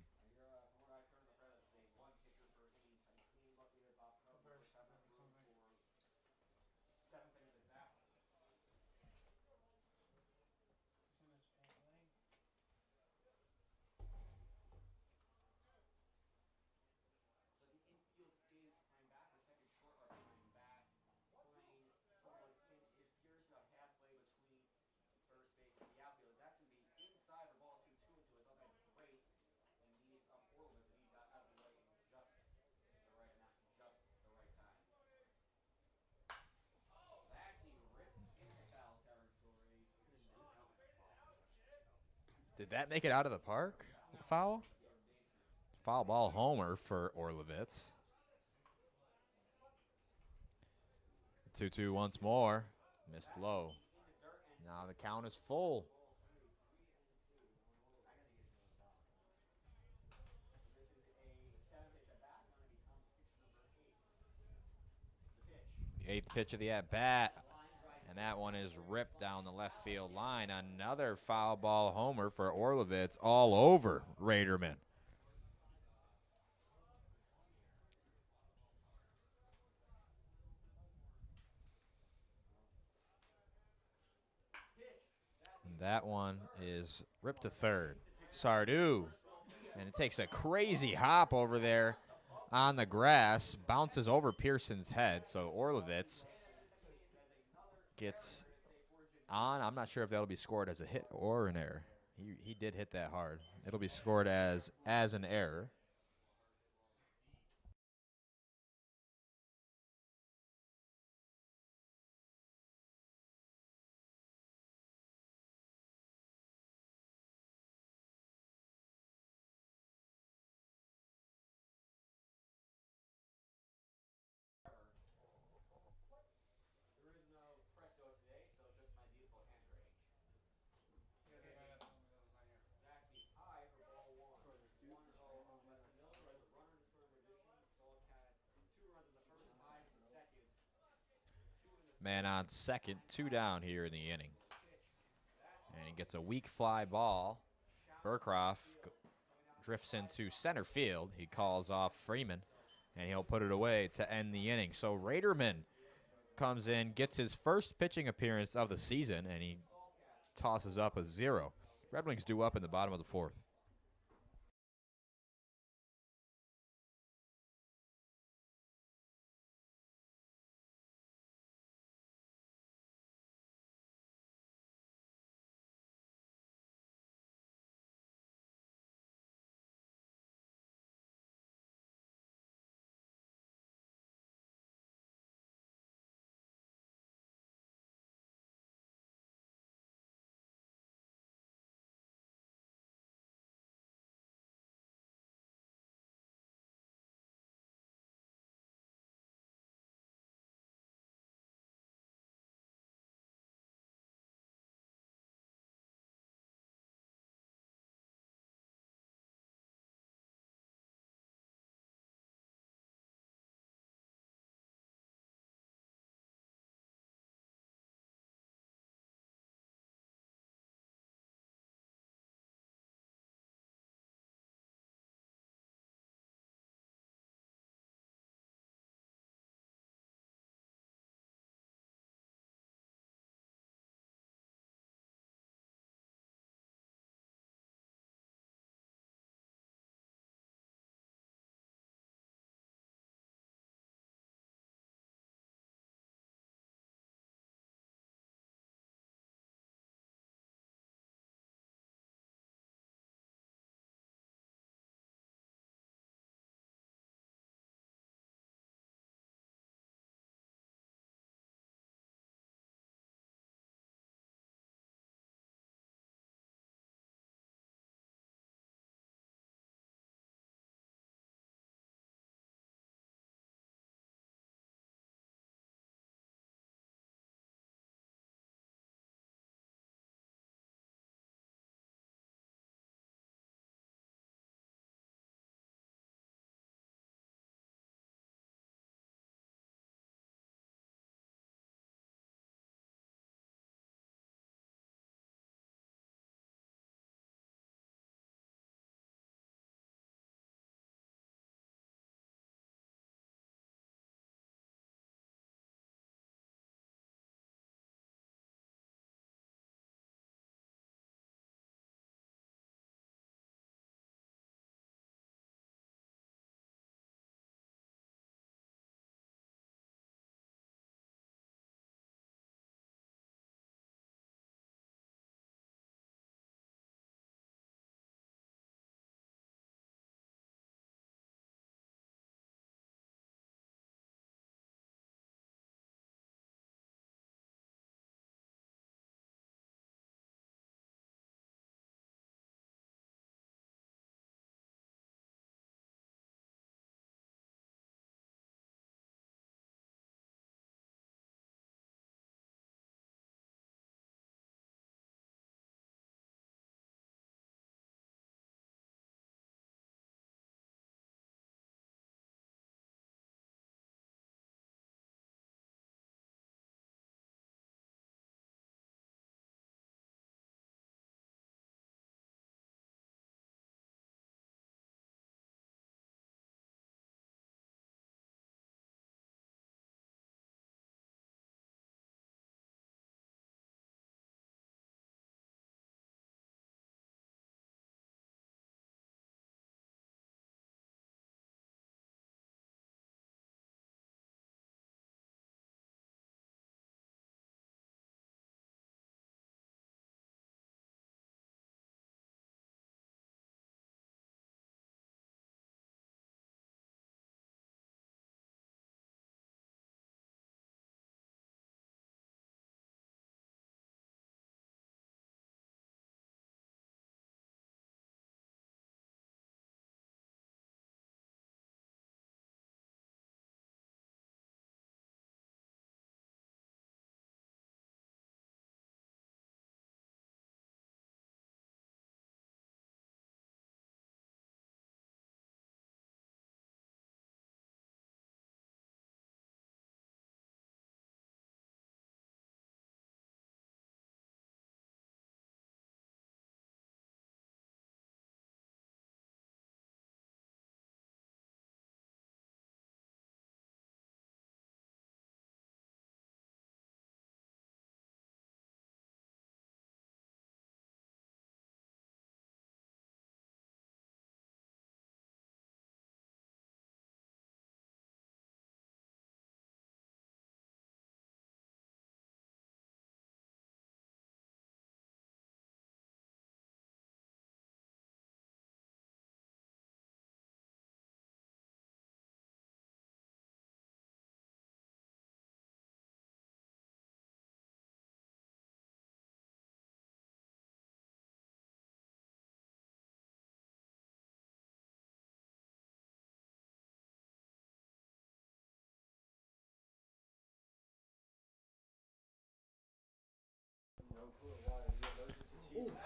Did that make it out of the park? Foul? Foul ball homer for Orlovitz. 2-2 once more. Missed low. Now the count is full. The eighth pitch of the at-bat. And that one is ripped down the left field line. Another foul ball homer for Orlovitz all over Raderman. And that one is ripped to third. Sardou. And it takes a crazy hop over there on the grass, bounces over Pearson's head. So Orlovitz gets on. I'm not sure if that'll be scored as a hit or an error. He did hit that hard. It'll be scored as an error. Man on second, 2 down here in the inning. And he gets a weak fly ball. Burcroft drifts into center field. He calls off Freeman, and he'll put it away to end the inning. So Raderman comes in, gets his first pitching appearance of the season, and he tosses up a 0. Red Wings due up in the bottom of the 4th.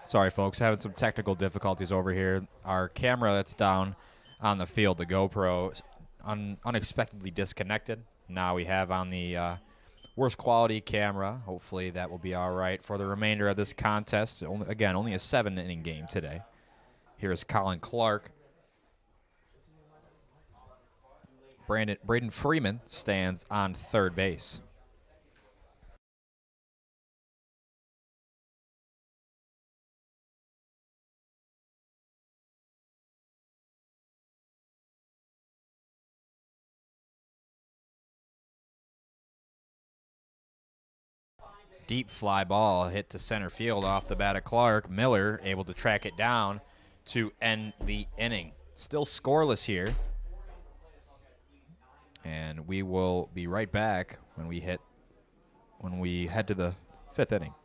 Sorry, folks, having some technical difficulties over here. Our camera that's down on the field, the GoPro, unexpectedly disconnected. Now we have on the worst quality camera. Hopefully that will be all right for the remainder of this contest. Only a 7-inning game today. Here's Colin Clark. Braden Freeman stands on third base. Deep fly ball hit to center field off the bat of Clark. Miller able to track it down to end the inning. Still scoreless here. And we will be right back when we head to the 5th inning.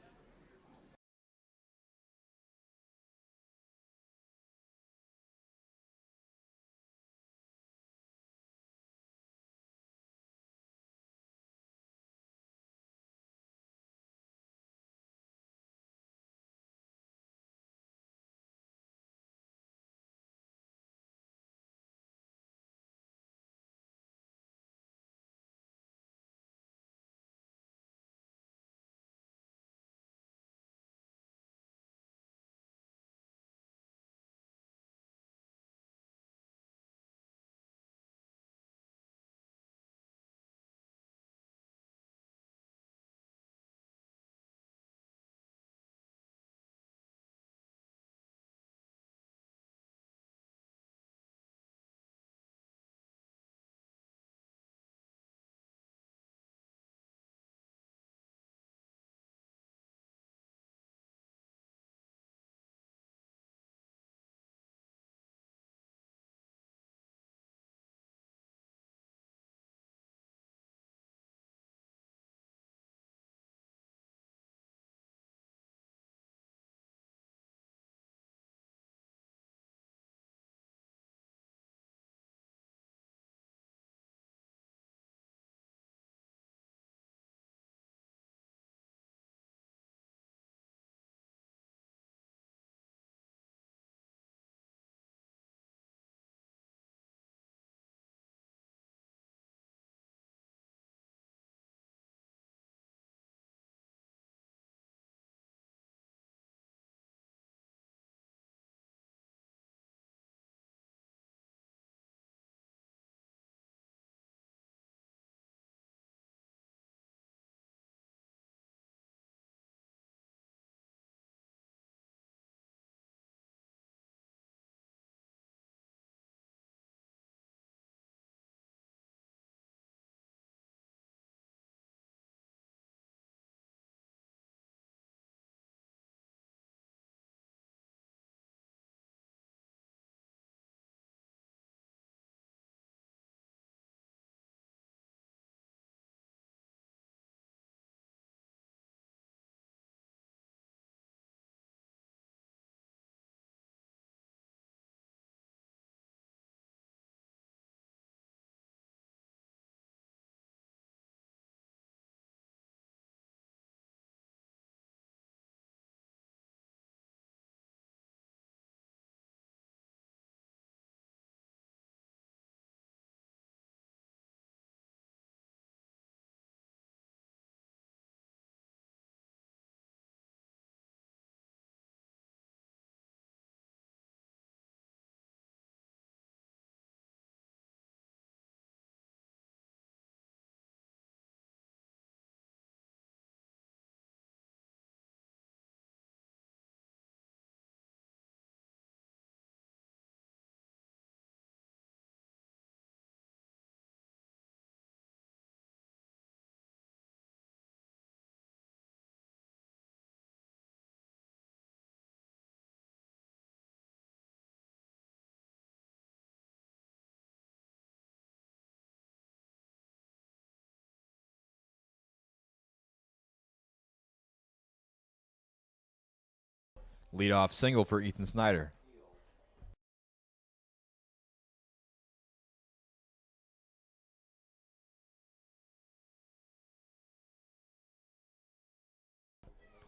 Leadoff single for Ethan Snyder.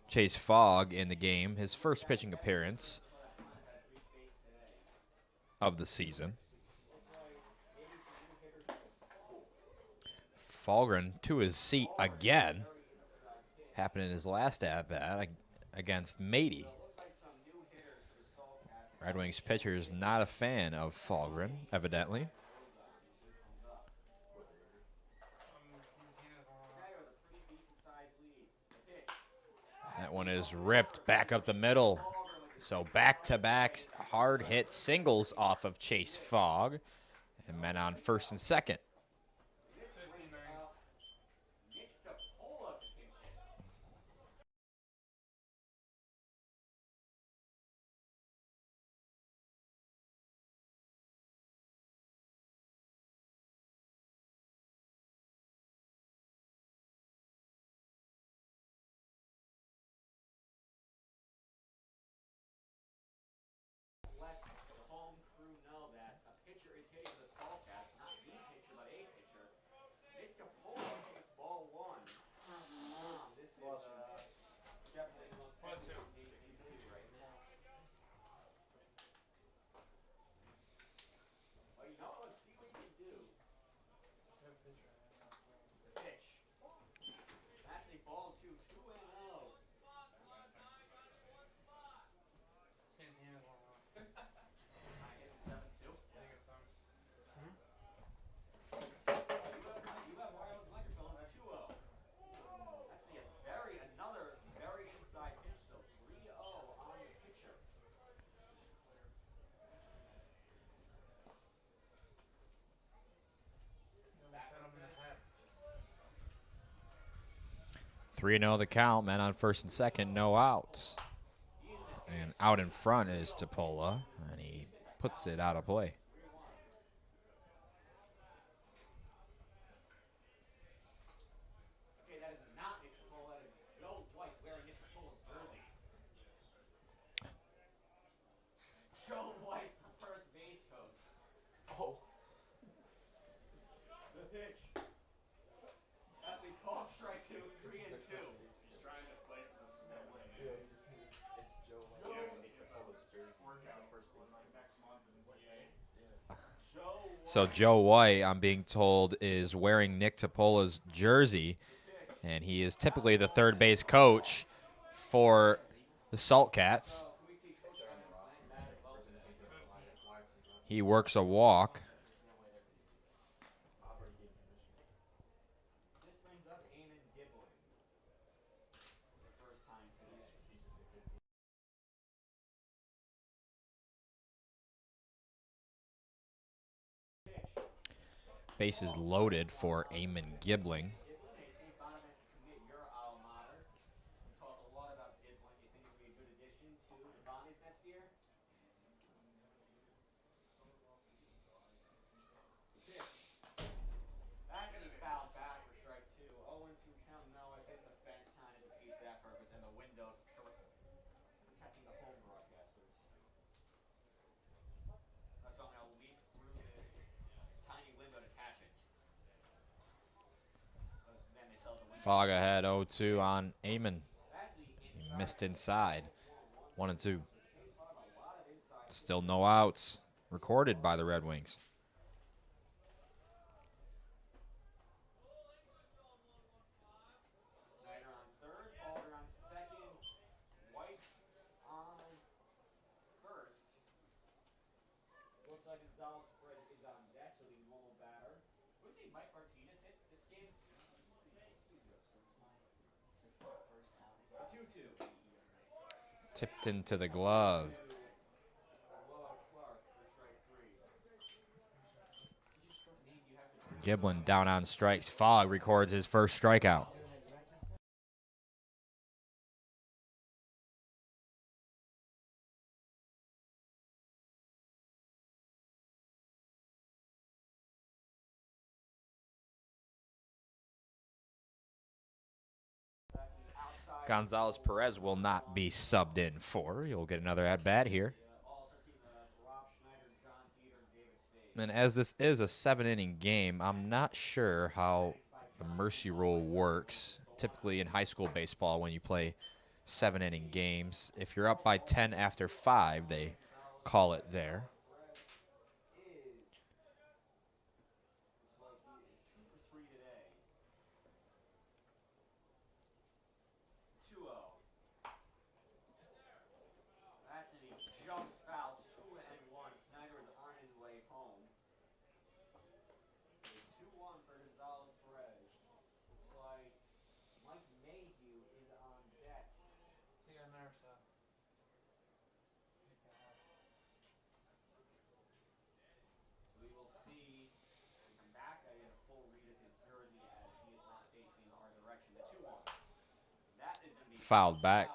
Chase Fogg in the game, his first pitching appearance of the season. Falgren to his seat again. Happened in his last at-bat against Mady. Red Wings pitcher is not a fan of Falgren, evidently. That one is ripped back up the middle. So back-to-back hard hit singles off of Chase Fogg. And men on first and second. 3-0 the count, men on first and second, no outs. And out in front is Topola, and he puts it out of play. So Joe White, I'm being told, is wearing Nick Topola's jersey, and he is typically the third base coach for the Salt Cats. He works a walk. Bases loaded for Eamon Gibling. Fogg ahead 0-2 on Eamon. He missed inside. 1-2. Still no outs recorded by the Red Wings. Tipped into the glove. Giblin down on strikes. Fogg records his first strikeout. Gonzalez Perez will not be subbed in for. He'll get another at-bat here. And as this is a 7-inning game, I'm not sure how the mercy rule works. Typically in high school baseball, when you play 7-inning games. If you're up by 10 after 5, they call it there. Take a nurse out. Fouled back.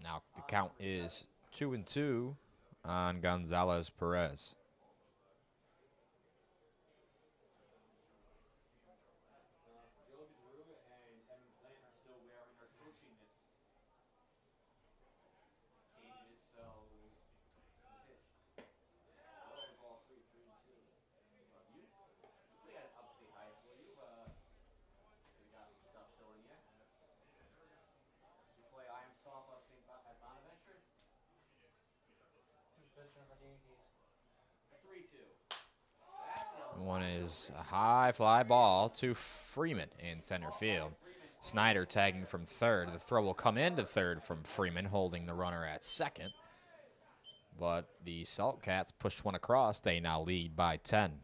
Now the count is 2-2 on Gonzalez Perez. Who's pitching for the Yankees? One is a high fly ball to Freeman in center field. Snyder tagging from third. The throw will come into third from Freeman, holding the runner at second. But the Salt Cats pushed one across. They now lead by 10.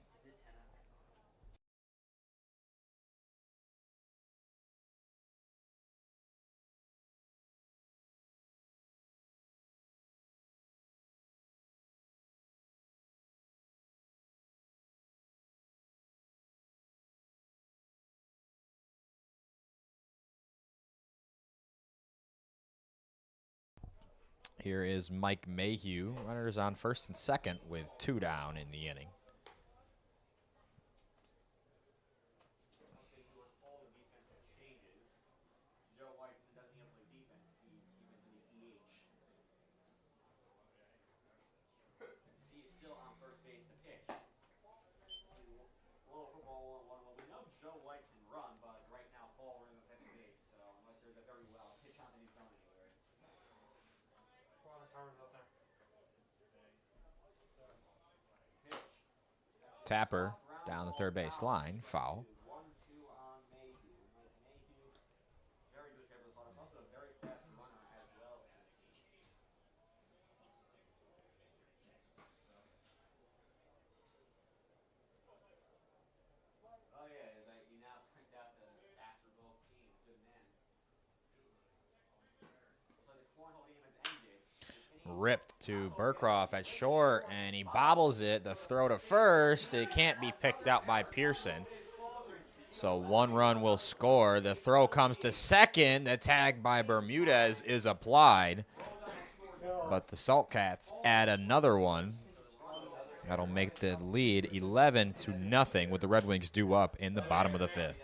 Here is Mike Mayhew. Runners on first and second with 2 down in the inning. Tapper down the third base line. Foul. Ripped to Burkroff at short, and he bobbles it. The throw to first. It can't be picked out by Pearson. So 1 run will score. The throw comes to second. The tag by Bermudez is applied. But the Salt Cats add another one. That'll make the lead 11-0 with the Red Wings due up in the bottom of the 5th.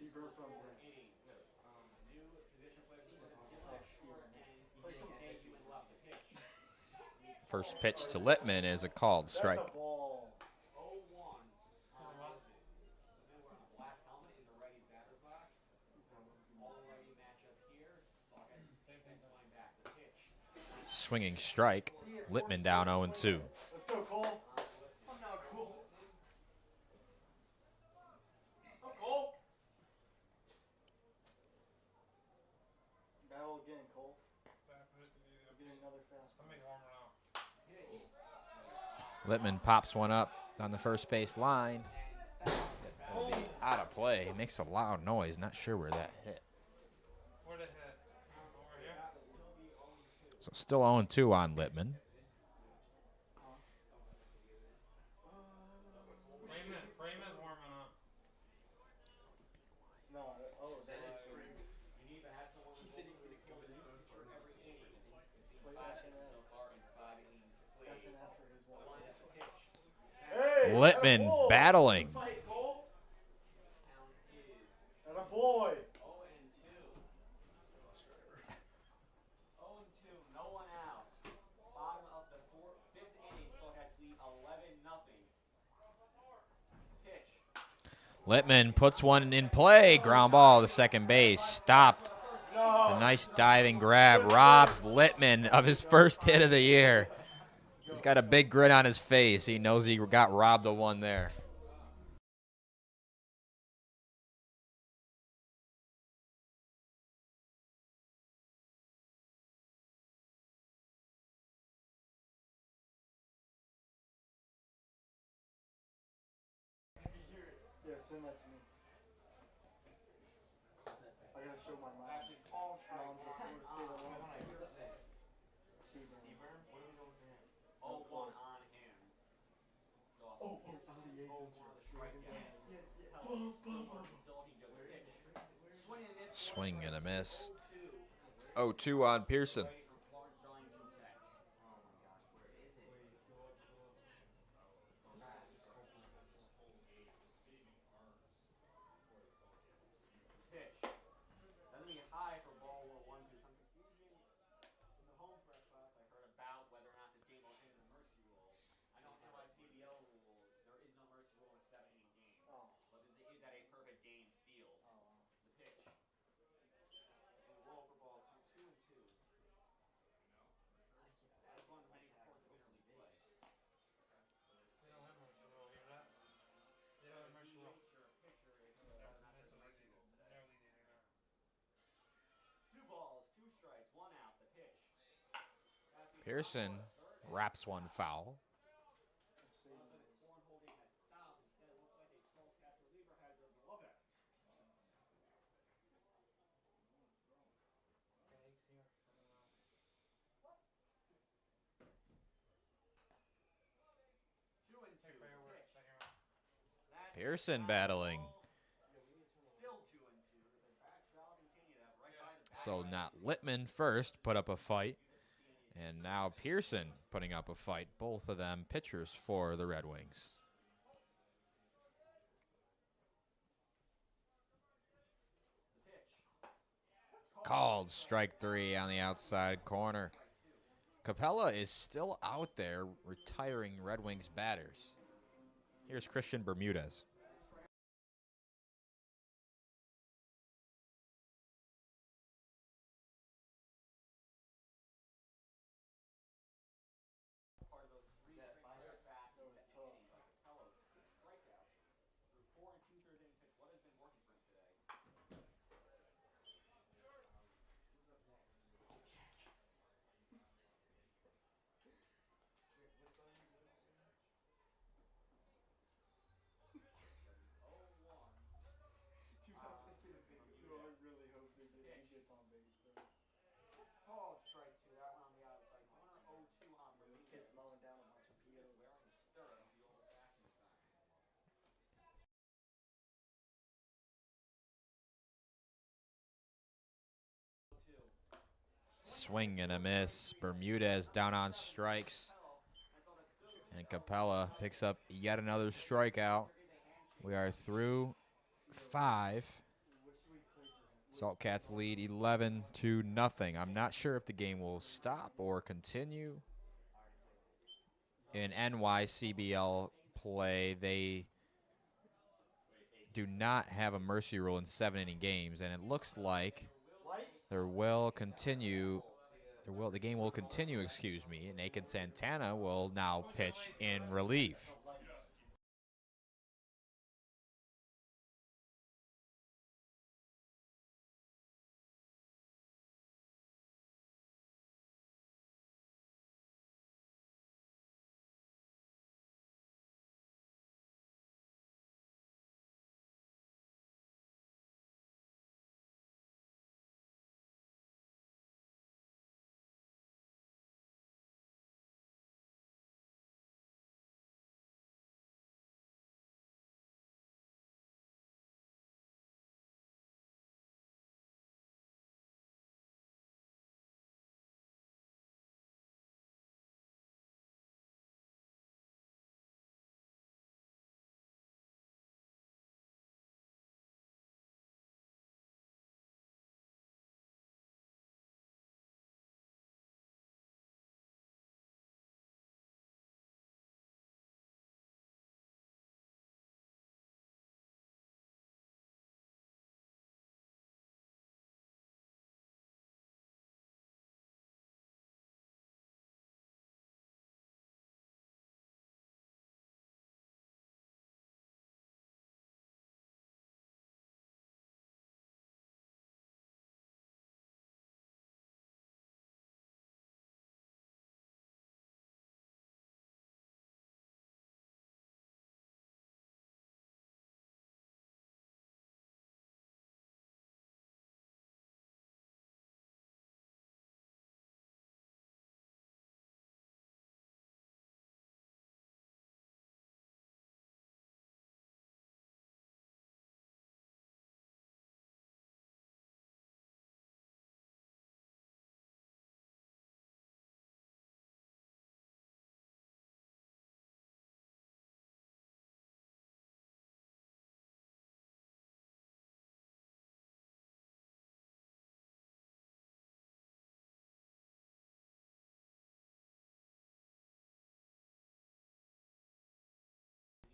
He burped on me. Play some First pitch to Littman is a called strike. That's a ball. Swinging strike. Littman down 0-2. Let's go, Cole. I'm not cool. I'm Cole. Battle again, Cole. We're getting another fastball. Littman pops one up on the first base line. That'll be out of play. Makes a loud noise. Not sure where that hit. Where'd it hit? Over here? So still 0-2 on Littman. Freeman's warming up. No, that is Freeman. Geneva has someone he said he's going to kill the new pitcher every inning. Play after that. So far in 5 innings played. After his one. One is pitch. Hey, Littman atta boy. battling. Fight, Cole. Count is Atta boy. 0-2. 0-2. No one out. Bottom of the fifth inning. Salt Cats lead 11-0. Pitch. Littman puts one in play. Ground ball to second base. Stopped. A nice diving grab robs Littman of his first hit of the year. He's got a big grin on his face. He knows he got robbed of one there. Yeah, send that to me. I gotta show my mom. Actually, Paul tried. Seaburn. What are we going for him? 0-1 on him. Oh, the A's Swing and a miss. 0-2 on Pearson. NYCBL rules, there is no mercy rule in a 7-inning game. Oh. But it is at a perfect game field. The pitch. We roll for ball 2-2. That's one winning towards winter league play. They don't have mercy rule, hear that? They don't have mercy rule. Sure, pitcher is whether or not there's a mercy rule today. No, we didn't either. 2 balls, 2 strikes, 1 out. The pitch. Pearson wraps one foul. Pearson battling. So not Littman first put up a fight, and now Pearson putting up a fight. Both of them pitchers for the Red Wings. Called strike 3 on the outside corner. Capella is still out there retiring Red Wings batters. Here's Christian Bermudez. Call strike 2. That one on the outside corner. 0-2 on Bermudez. This kid's mowing down a bunch of POs. Wearing stirrups the old-fashioned style. Swing and a miss. Bermudez down on strikes. And Capella picks up yet another strikeout. We are through 5. Salt Cats lead 11-0. I'm not sure if the game will stop or continue. In NYCBL play, they do not have a mercy rule in 7-inning games, and it looks like the game will continue, and Aiken Santana will now pitch in relief.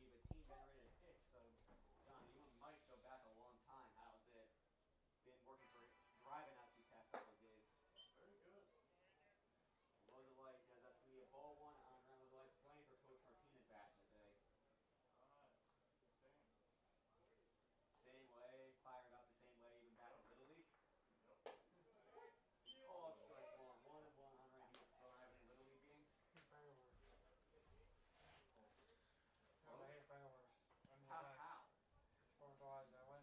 Geneva team generated pitch. So, John, you and Mike go back a long time. How's it been working for driving out these past couple of days? Very good. What was it like? As that's gonna be a ball one on ground. Was it like playing for Coach Martinez back in the day? It's the same. Same way, fired up the same way, even back in Little League. Yep. Call up strike one, 1-1 on right. You thrown out any Little League games? Fireworks. No, Both? I hate fireworks. I mean, How? it's 4th of July, is that why?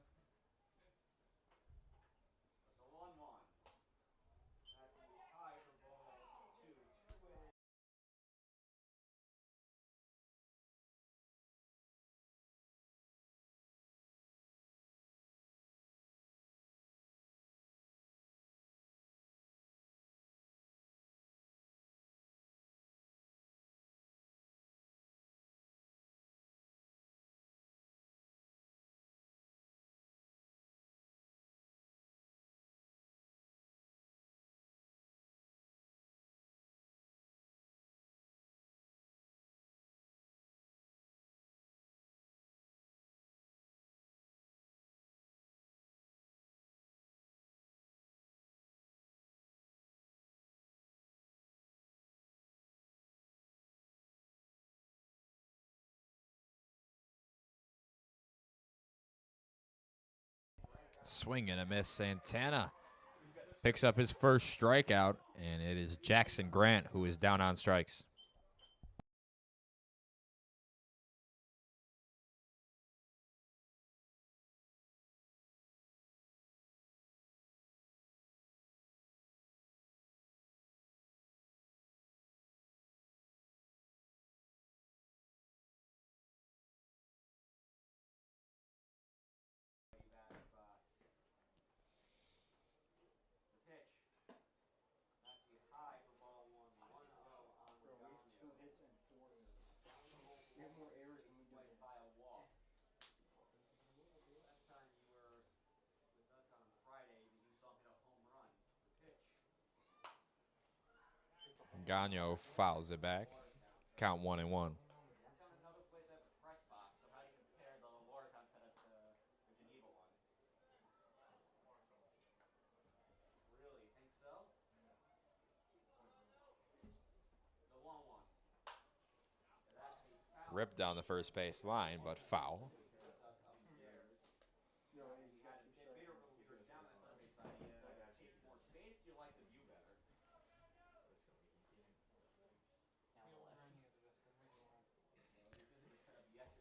It's a 1-1. That's gonna be high for ball two. 2 innings. Swing and a miss. Santana picks up his first strikeout, and it is Jackson Grant who is down on strikes. The pitch. That's gonna be high for ball one. 1-0 on the Gagno fouls it back. Count 1-1. That's on another place that has a press box. So how do you compare the Watertown setup to the Geneva one? Really? You think so? The 1-1. That's a foul. Ripped down the first base line, but foul. Upstairs. No, he's He got had two it strikes. bigger when he was down that third base side. He take more space. You like the view better.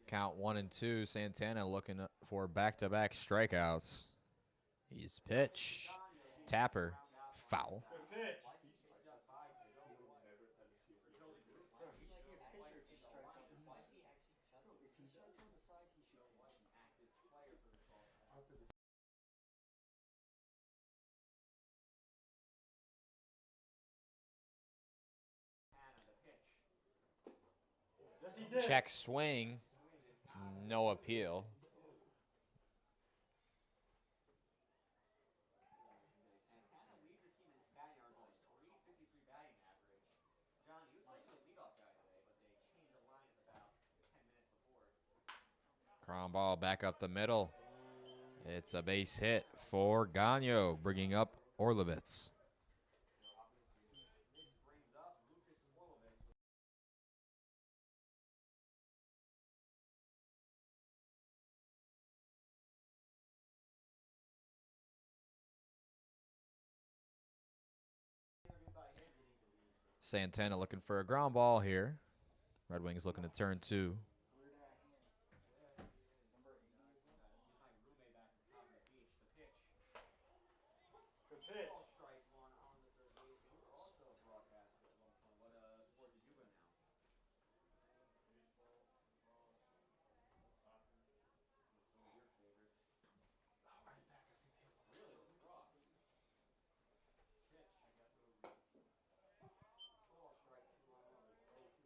Count 1-2. Santana looking for back-to-back strikeouts. He's pitch. Tapper. Foul. Good pitch. Pitcher just strikes out the side. Bro, if he strikes out the side, he should pitch. Active player for the Salt Cats. Hannah, the pitch. Yes, he did. Check swing. No appeal. Santana leads his team in batting average, only 353 batting average. John, he was supposed to be the leadoff guy today, but they changed the line at about 10 minutes before. Ground ball back up the middle. It's a base hit for Gagno, bringing up Orlovitz. This brings up Lucas Orlovitz. Santana looking for a ground ball here. Red Wings looking to turn 2. Weird hand. Number 80 is that? He's my roommate back from top of the beach. The pitch. Good pitch. Ball strike one on the third base. You were also a broadcaster at one point. What sport did you announce? What's some of your favorites? Really, lacrosse. Pitch. Ball strike 2 on 0-2.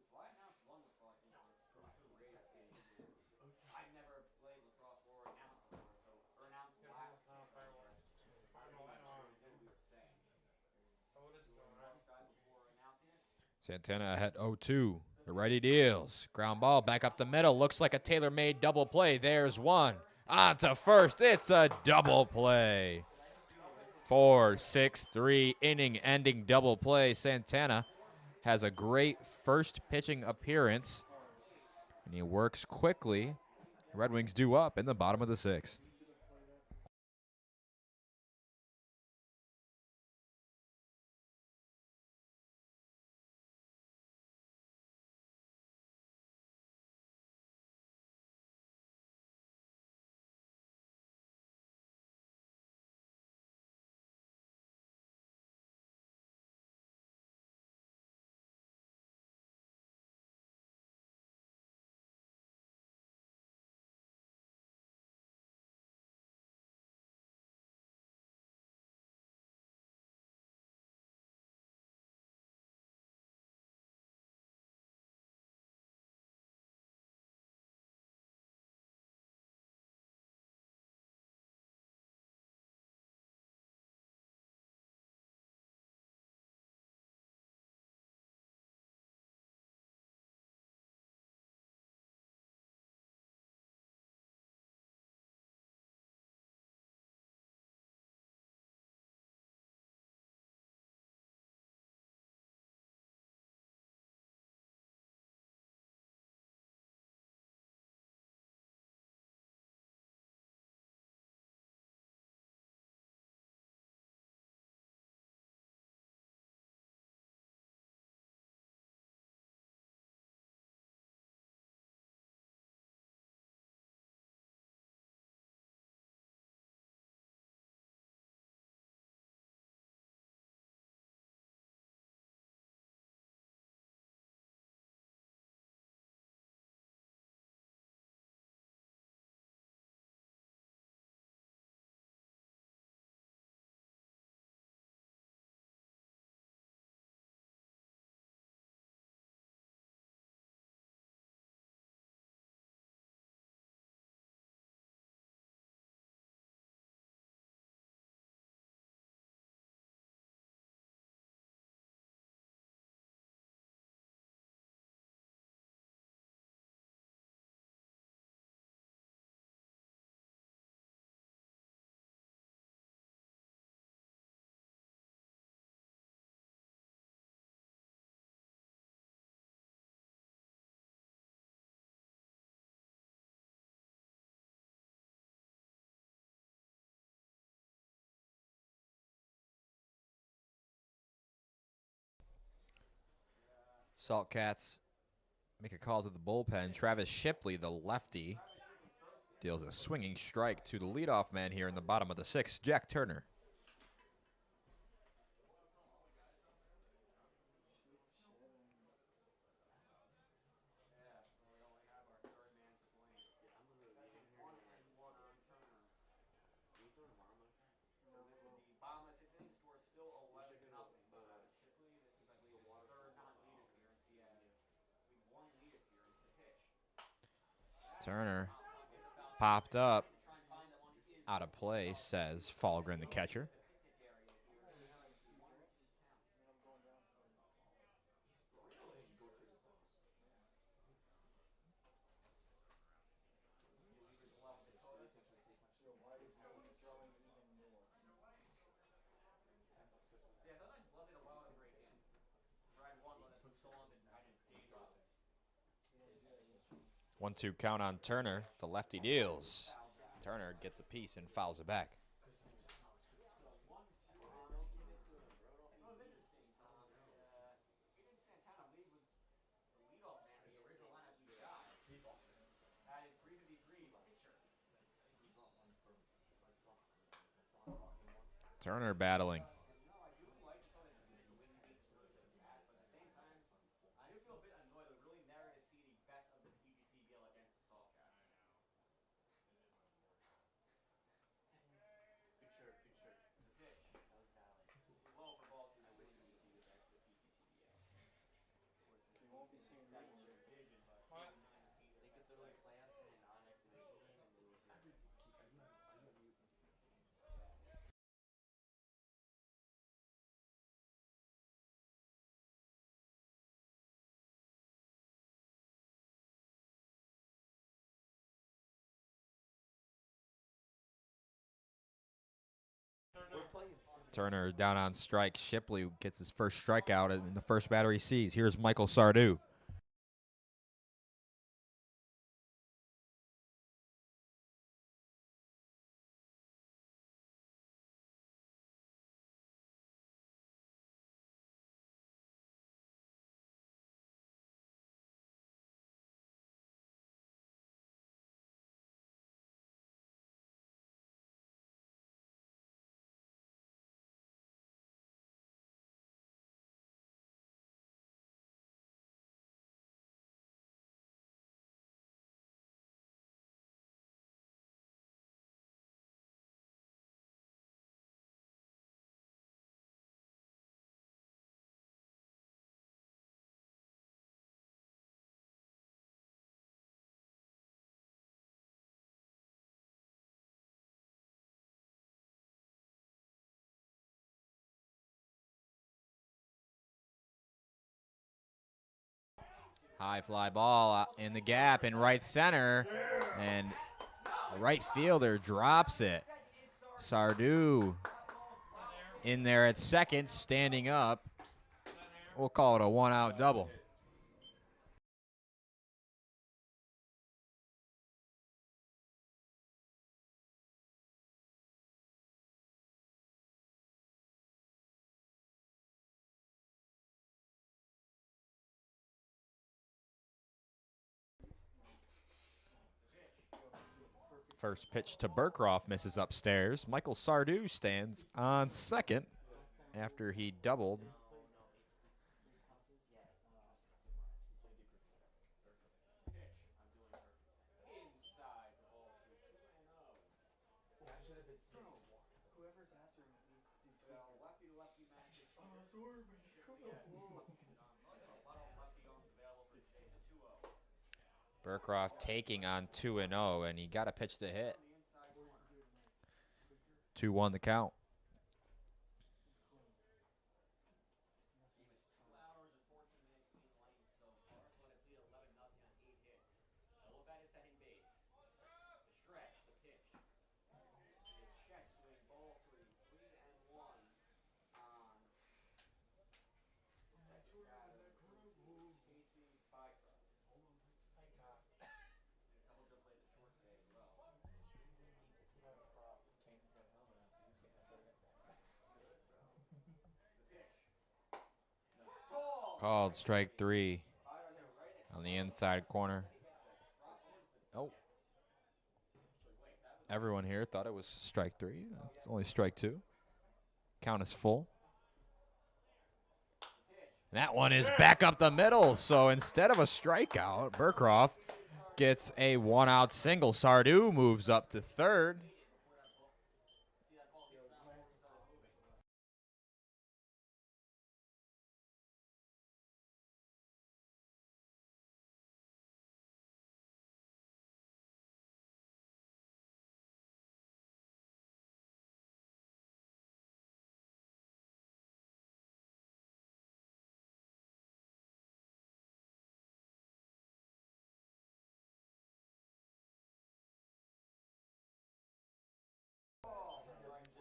So I announced one lacrosse game for the Raiders game. I've never played lacrosse or announced before, so or announced last year. I don't know what we were saying. Lacrosse guy before announcing it. Santana ahead 0-2. The righty deals. Ground ball back up the middle. Looks like a tailor-made double play. There's one. On to first. It's a double play. 4-6-3 inning-ending double play. Santana has a great first pitching appearance, and he works quickly. Red Wings due up in the bottom of the 6th. Salt Cats make a call to the bullpen. Travis Shipley, the lefty, deals a swinging strike to the leadoff man here in the bottom of the sixth, Jack Turner. Bottom of the sixth inning, score is still 11-0. Shipley, this is, I believe, his third non-lead appearance. He has one lead appearance to pitch. Turner popped up, out of play, says Falgren, the catcher. Yeah, sometimes love take a while to break in. Tried one, but it took so long that I didn't day drop it. 1-2 count on Turner. The lefty deals. Turner gets a piece and fouls it back. Santana lead was the leadoff man in the original lineup we got. That is 353 pitcher. Turner battling. No, I do like the way he beats the bat, but at the same time, I do feel a bit annoyed. It was really never to see the best of the PGCBL against the Salt Cats. Picture. The pitch. That was valid. Low for ball two. I wish we could see the best of the PGCBL. We won't be seeing your vision, but They could literally play us in a non-exhibition game and lose. We're playing Turner down on strike. Shipley gets his first strikeout in the first batter he sees. Here's Michael Sardou. High fly ball in the gap in right center, and the right fielder drops it. Sardou in there at second, standing up. We'll call it a one-out double. First pitch to Burkroff misses upstairs. Michael Sardou stands on second after he doubled. Whoever's after him needs to do Lefty match. Oh, sorry, man. Lefty arms available for the 2-0. Burkroff taking on 2-0, and he got a pitch to hit. 2-1 the count. He was 2 hours and 14 minutes in lane so far. So it's lead 11-0 on 8 hits. Double bat at second base. The stretch, the pitch. The check swing ball 3, 3-1 on second batter. Casey Bycroft. A couple double plays at short today as well. Called strike 3 on the inside corner. Oh. Everyone here thought it was strike 3. It's only strike 2. Count is full. And that one is back up the middle. So instead of a strikeout, Burkroff gets a 1-out single. Sardu moves up to third.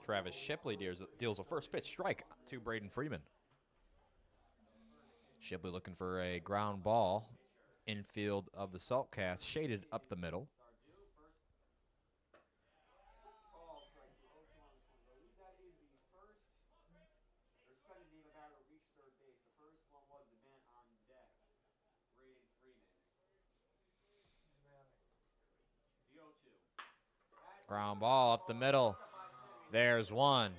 Travis Shipley deals a first pitch strike to Braden Freeman. Shipley looking for a ground ball. Infield of the Salt Cats, shaded up the middle. Ground ball up the middle. There's one.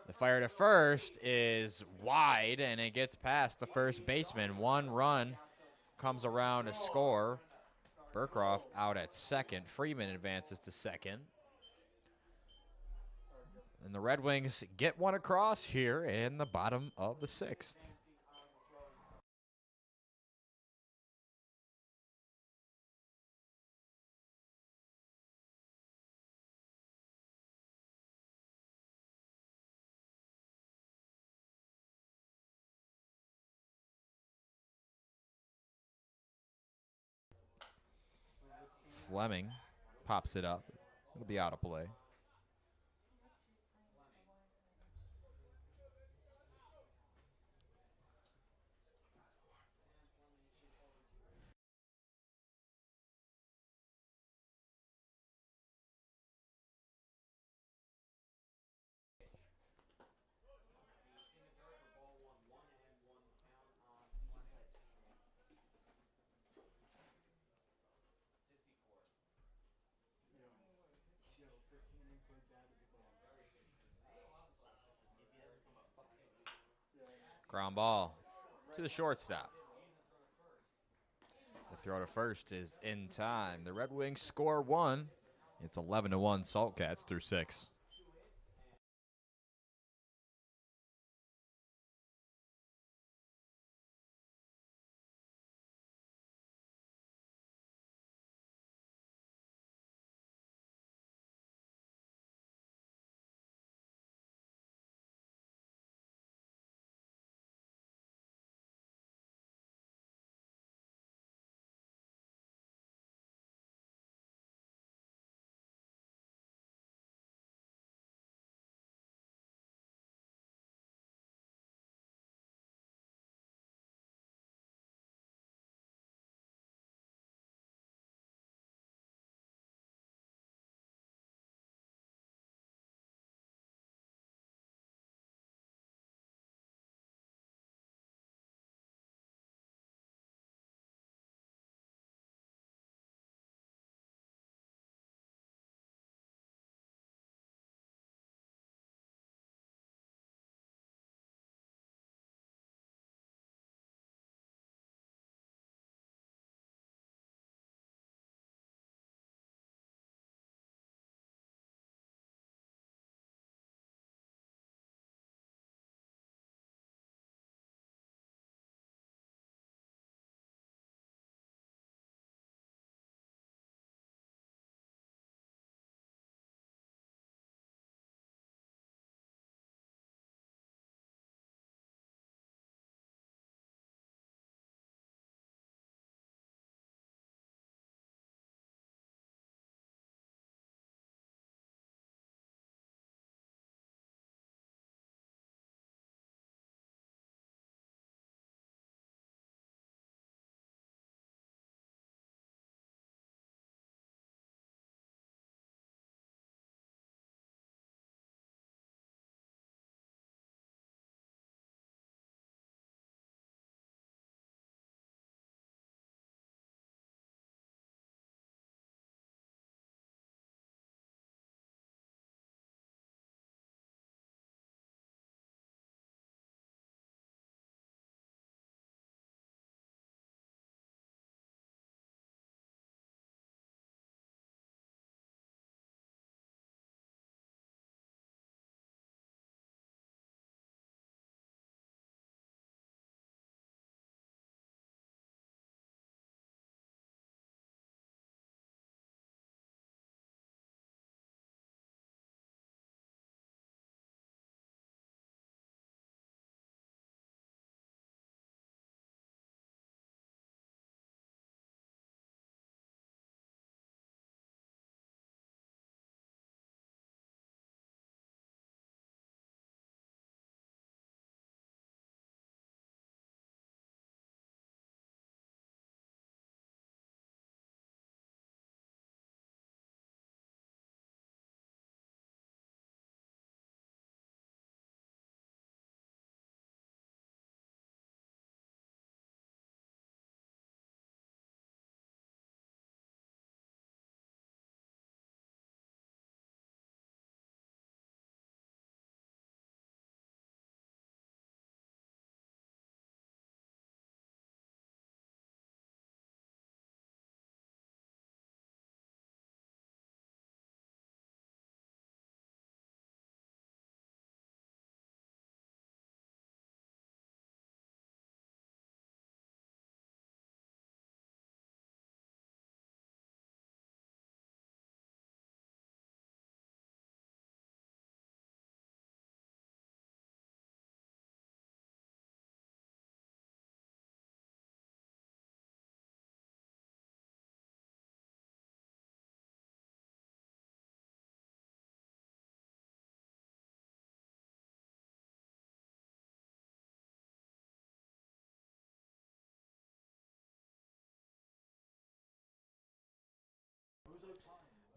The fire to first is wide, and it gets past the first baseman. 1 run comes around to score. Burkroff out at second. Freeman advances to second. And the Red Wings get one across here in the bottom of the 6th. Fleming pops it up. It'll be out of play. Ground ball to the shortstop. The throw to first is in time. The Red Wings score 1. It's 11-1 Salt Cats through 6.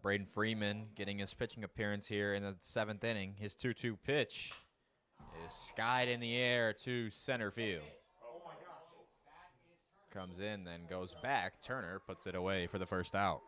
Braden Freeman getting his pitching appearance here in the 7th inning. His 2-2 pitch is skied in the air to center field. Oh my gosh. Comes in, then goes back. Turner puts it away for the first out.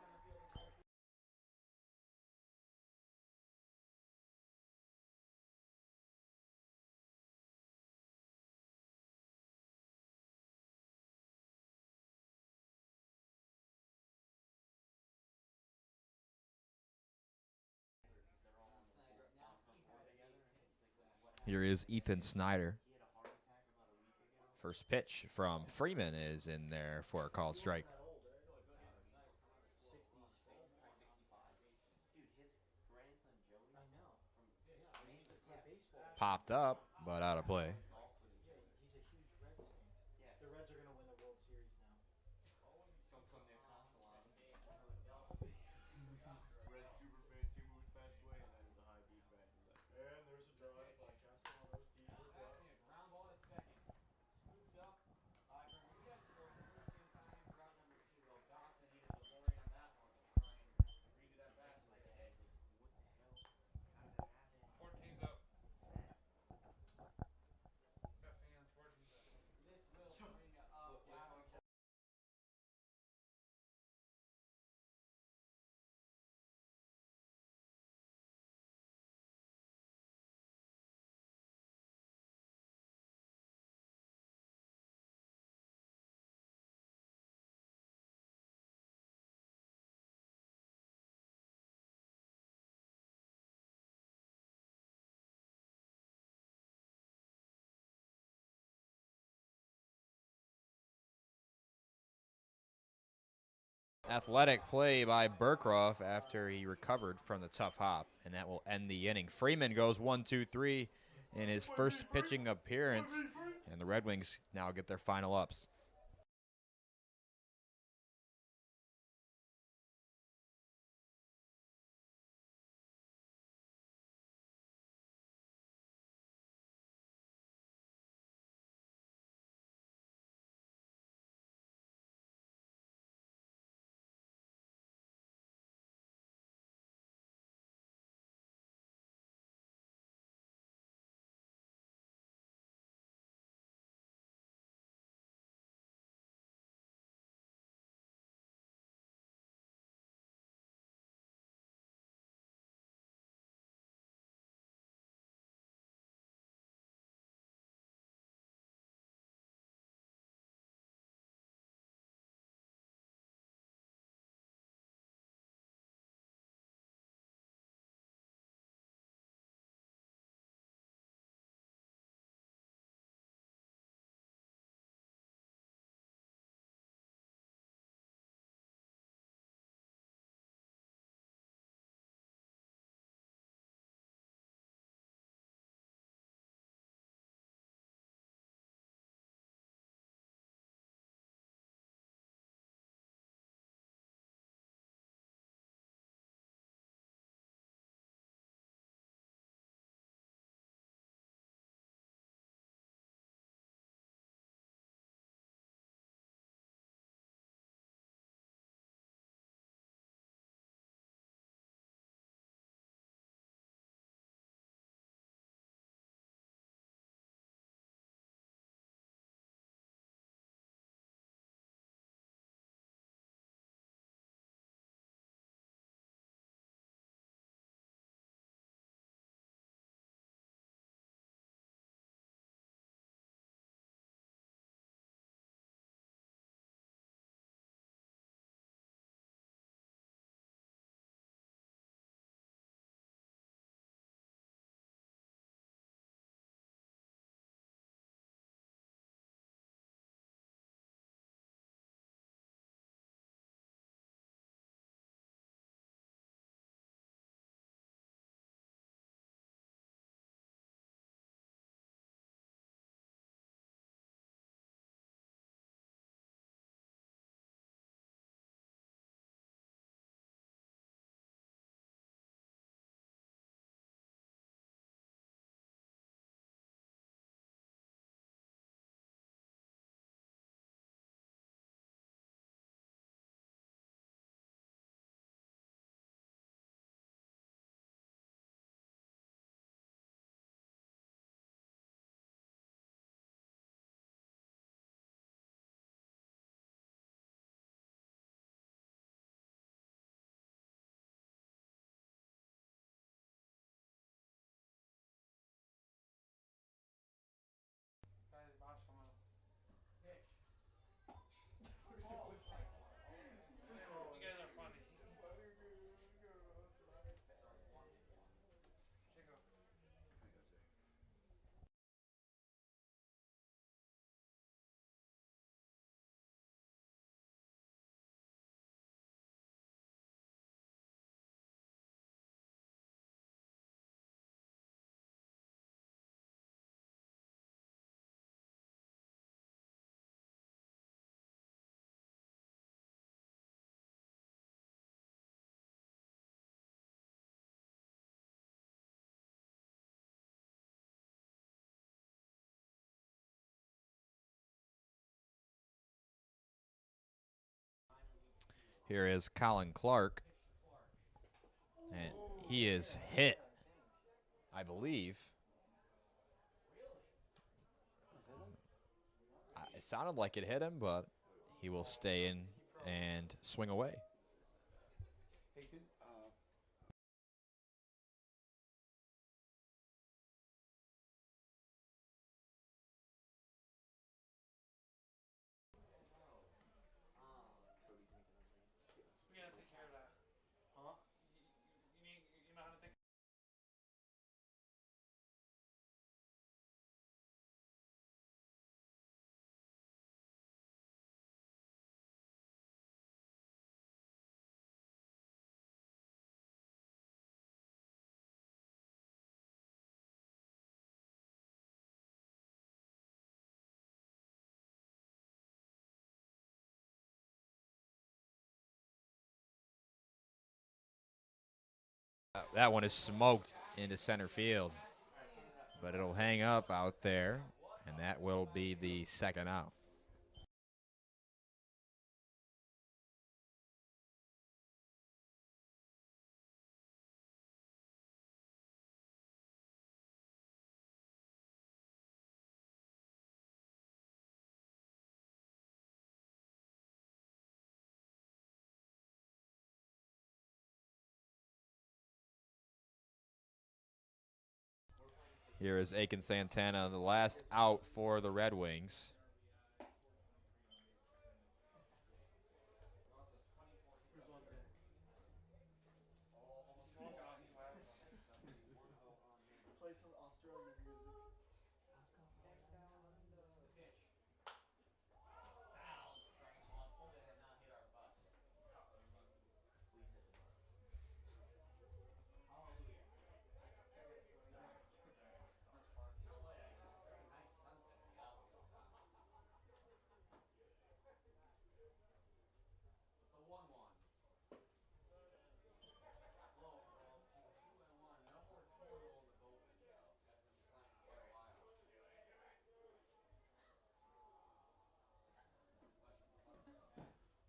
Here is Ethan Snyder. First pitch from Freeman is in there for a called strike. Not old, right? 60s. Dude, his grandson Joey. I know. He used to play baseball. Popped up, but out of play. Yeah, he's a huge Reds fan. Yeah. The Reds are gonna win the World Series now. Don't tell Nick Castellanos. Red super fan team who passed away, and that is a high beat back. And there's a drive by Castellanos deep as well. Ground ball to second. Scooped up. You guys scored the first 10 times. Route number 2, though. Dawson needed a DeLorean on that one to try and redo that fastball. What the hell? How did that happen? 14's up. Got fans, 14's up. This will bring up Adam. Athletic play by Burkroff after he recovered from the tough hop, and that will end the inning. Freeman goes 1-2-3 in his first pitching appearance, and the Red Wings now get their final ups. Here is Colin Clark. And he is hit, I believe. It sounded like it hit him, but he will stay in and swing away. Hey, could We gotta take care of that. huh? You know how to take. That one is smoked into center field, but it'll hang up out there, and that will be the second out. Here is Aiken Santana, the last out for the Red Wings. Play some Australian music.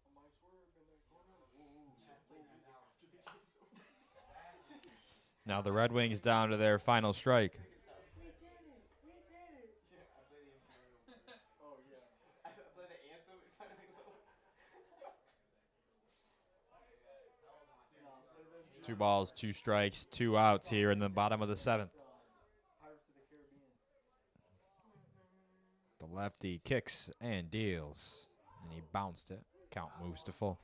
A mice swerve in that corner. Whoa. Just play music after the game's over. Now the Red Wings down to their final strike. We did it! We did it! Yeah, I play the Imperial. Oh yeah. I play the anthem in front of the clothes. Nah, play them. 2 balls, 2 strikes, 2 outs here in the bottom of the 7th. Pirates of the Caribbean. The lefty kicks and deals, and he bounced it. Count moves to full.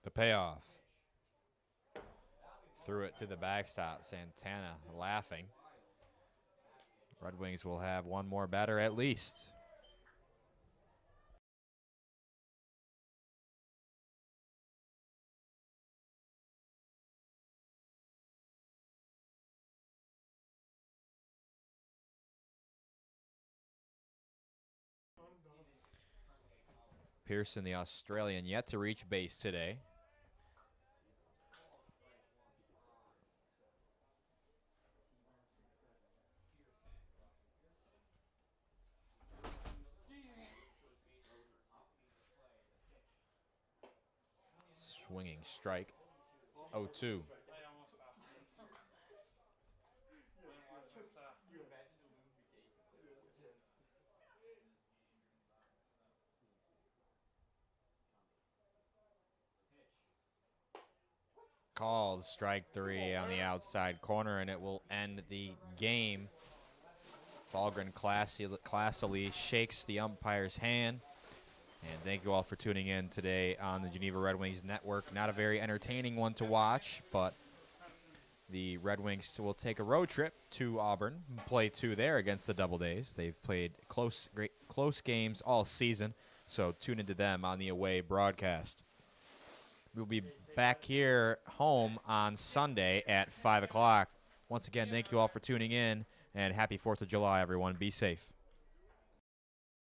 The payoff. Threw it to the backstop. Santana laughing. Red Wings will have one more batter at least. Pearson, the Australian, yet to reach base today. Swinging strike. 0-2. I almost passed it. You imagine to lose the game. Called strike 3 on the outside corner, and it will end the game. Falgren classily shakes the umpire's hand. And thank you all for tuning in today on the Geneva Red Wings Network. Not a very entertaining one to watch, but the Red Wings will take a road trip to Auburn and play 2 there against the Double Days. They've played close games all season. So tune into them on the away broadcast. We'll be back here home on Sunday at 5 o'clock. Once again, thank you all for tuning in, and happy 4th of July, everyone. Be safe.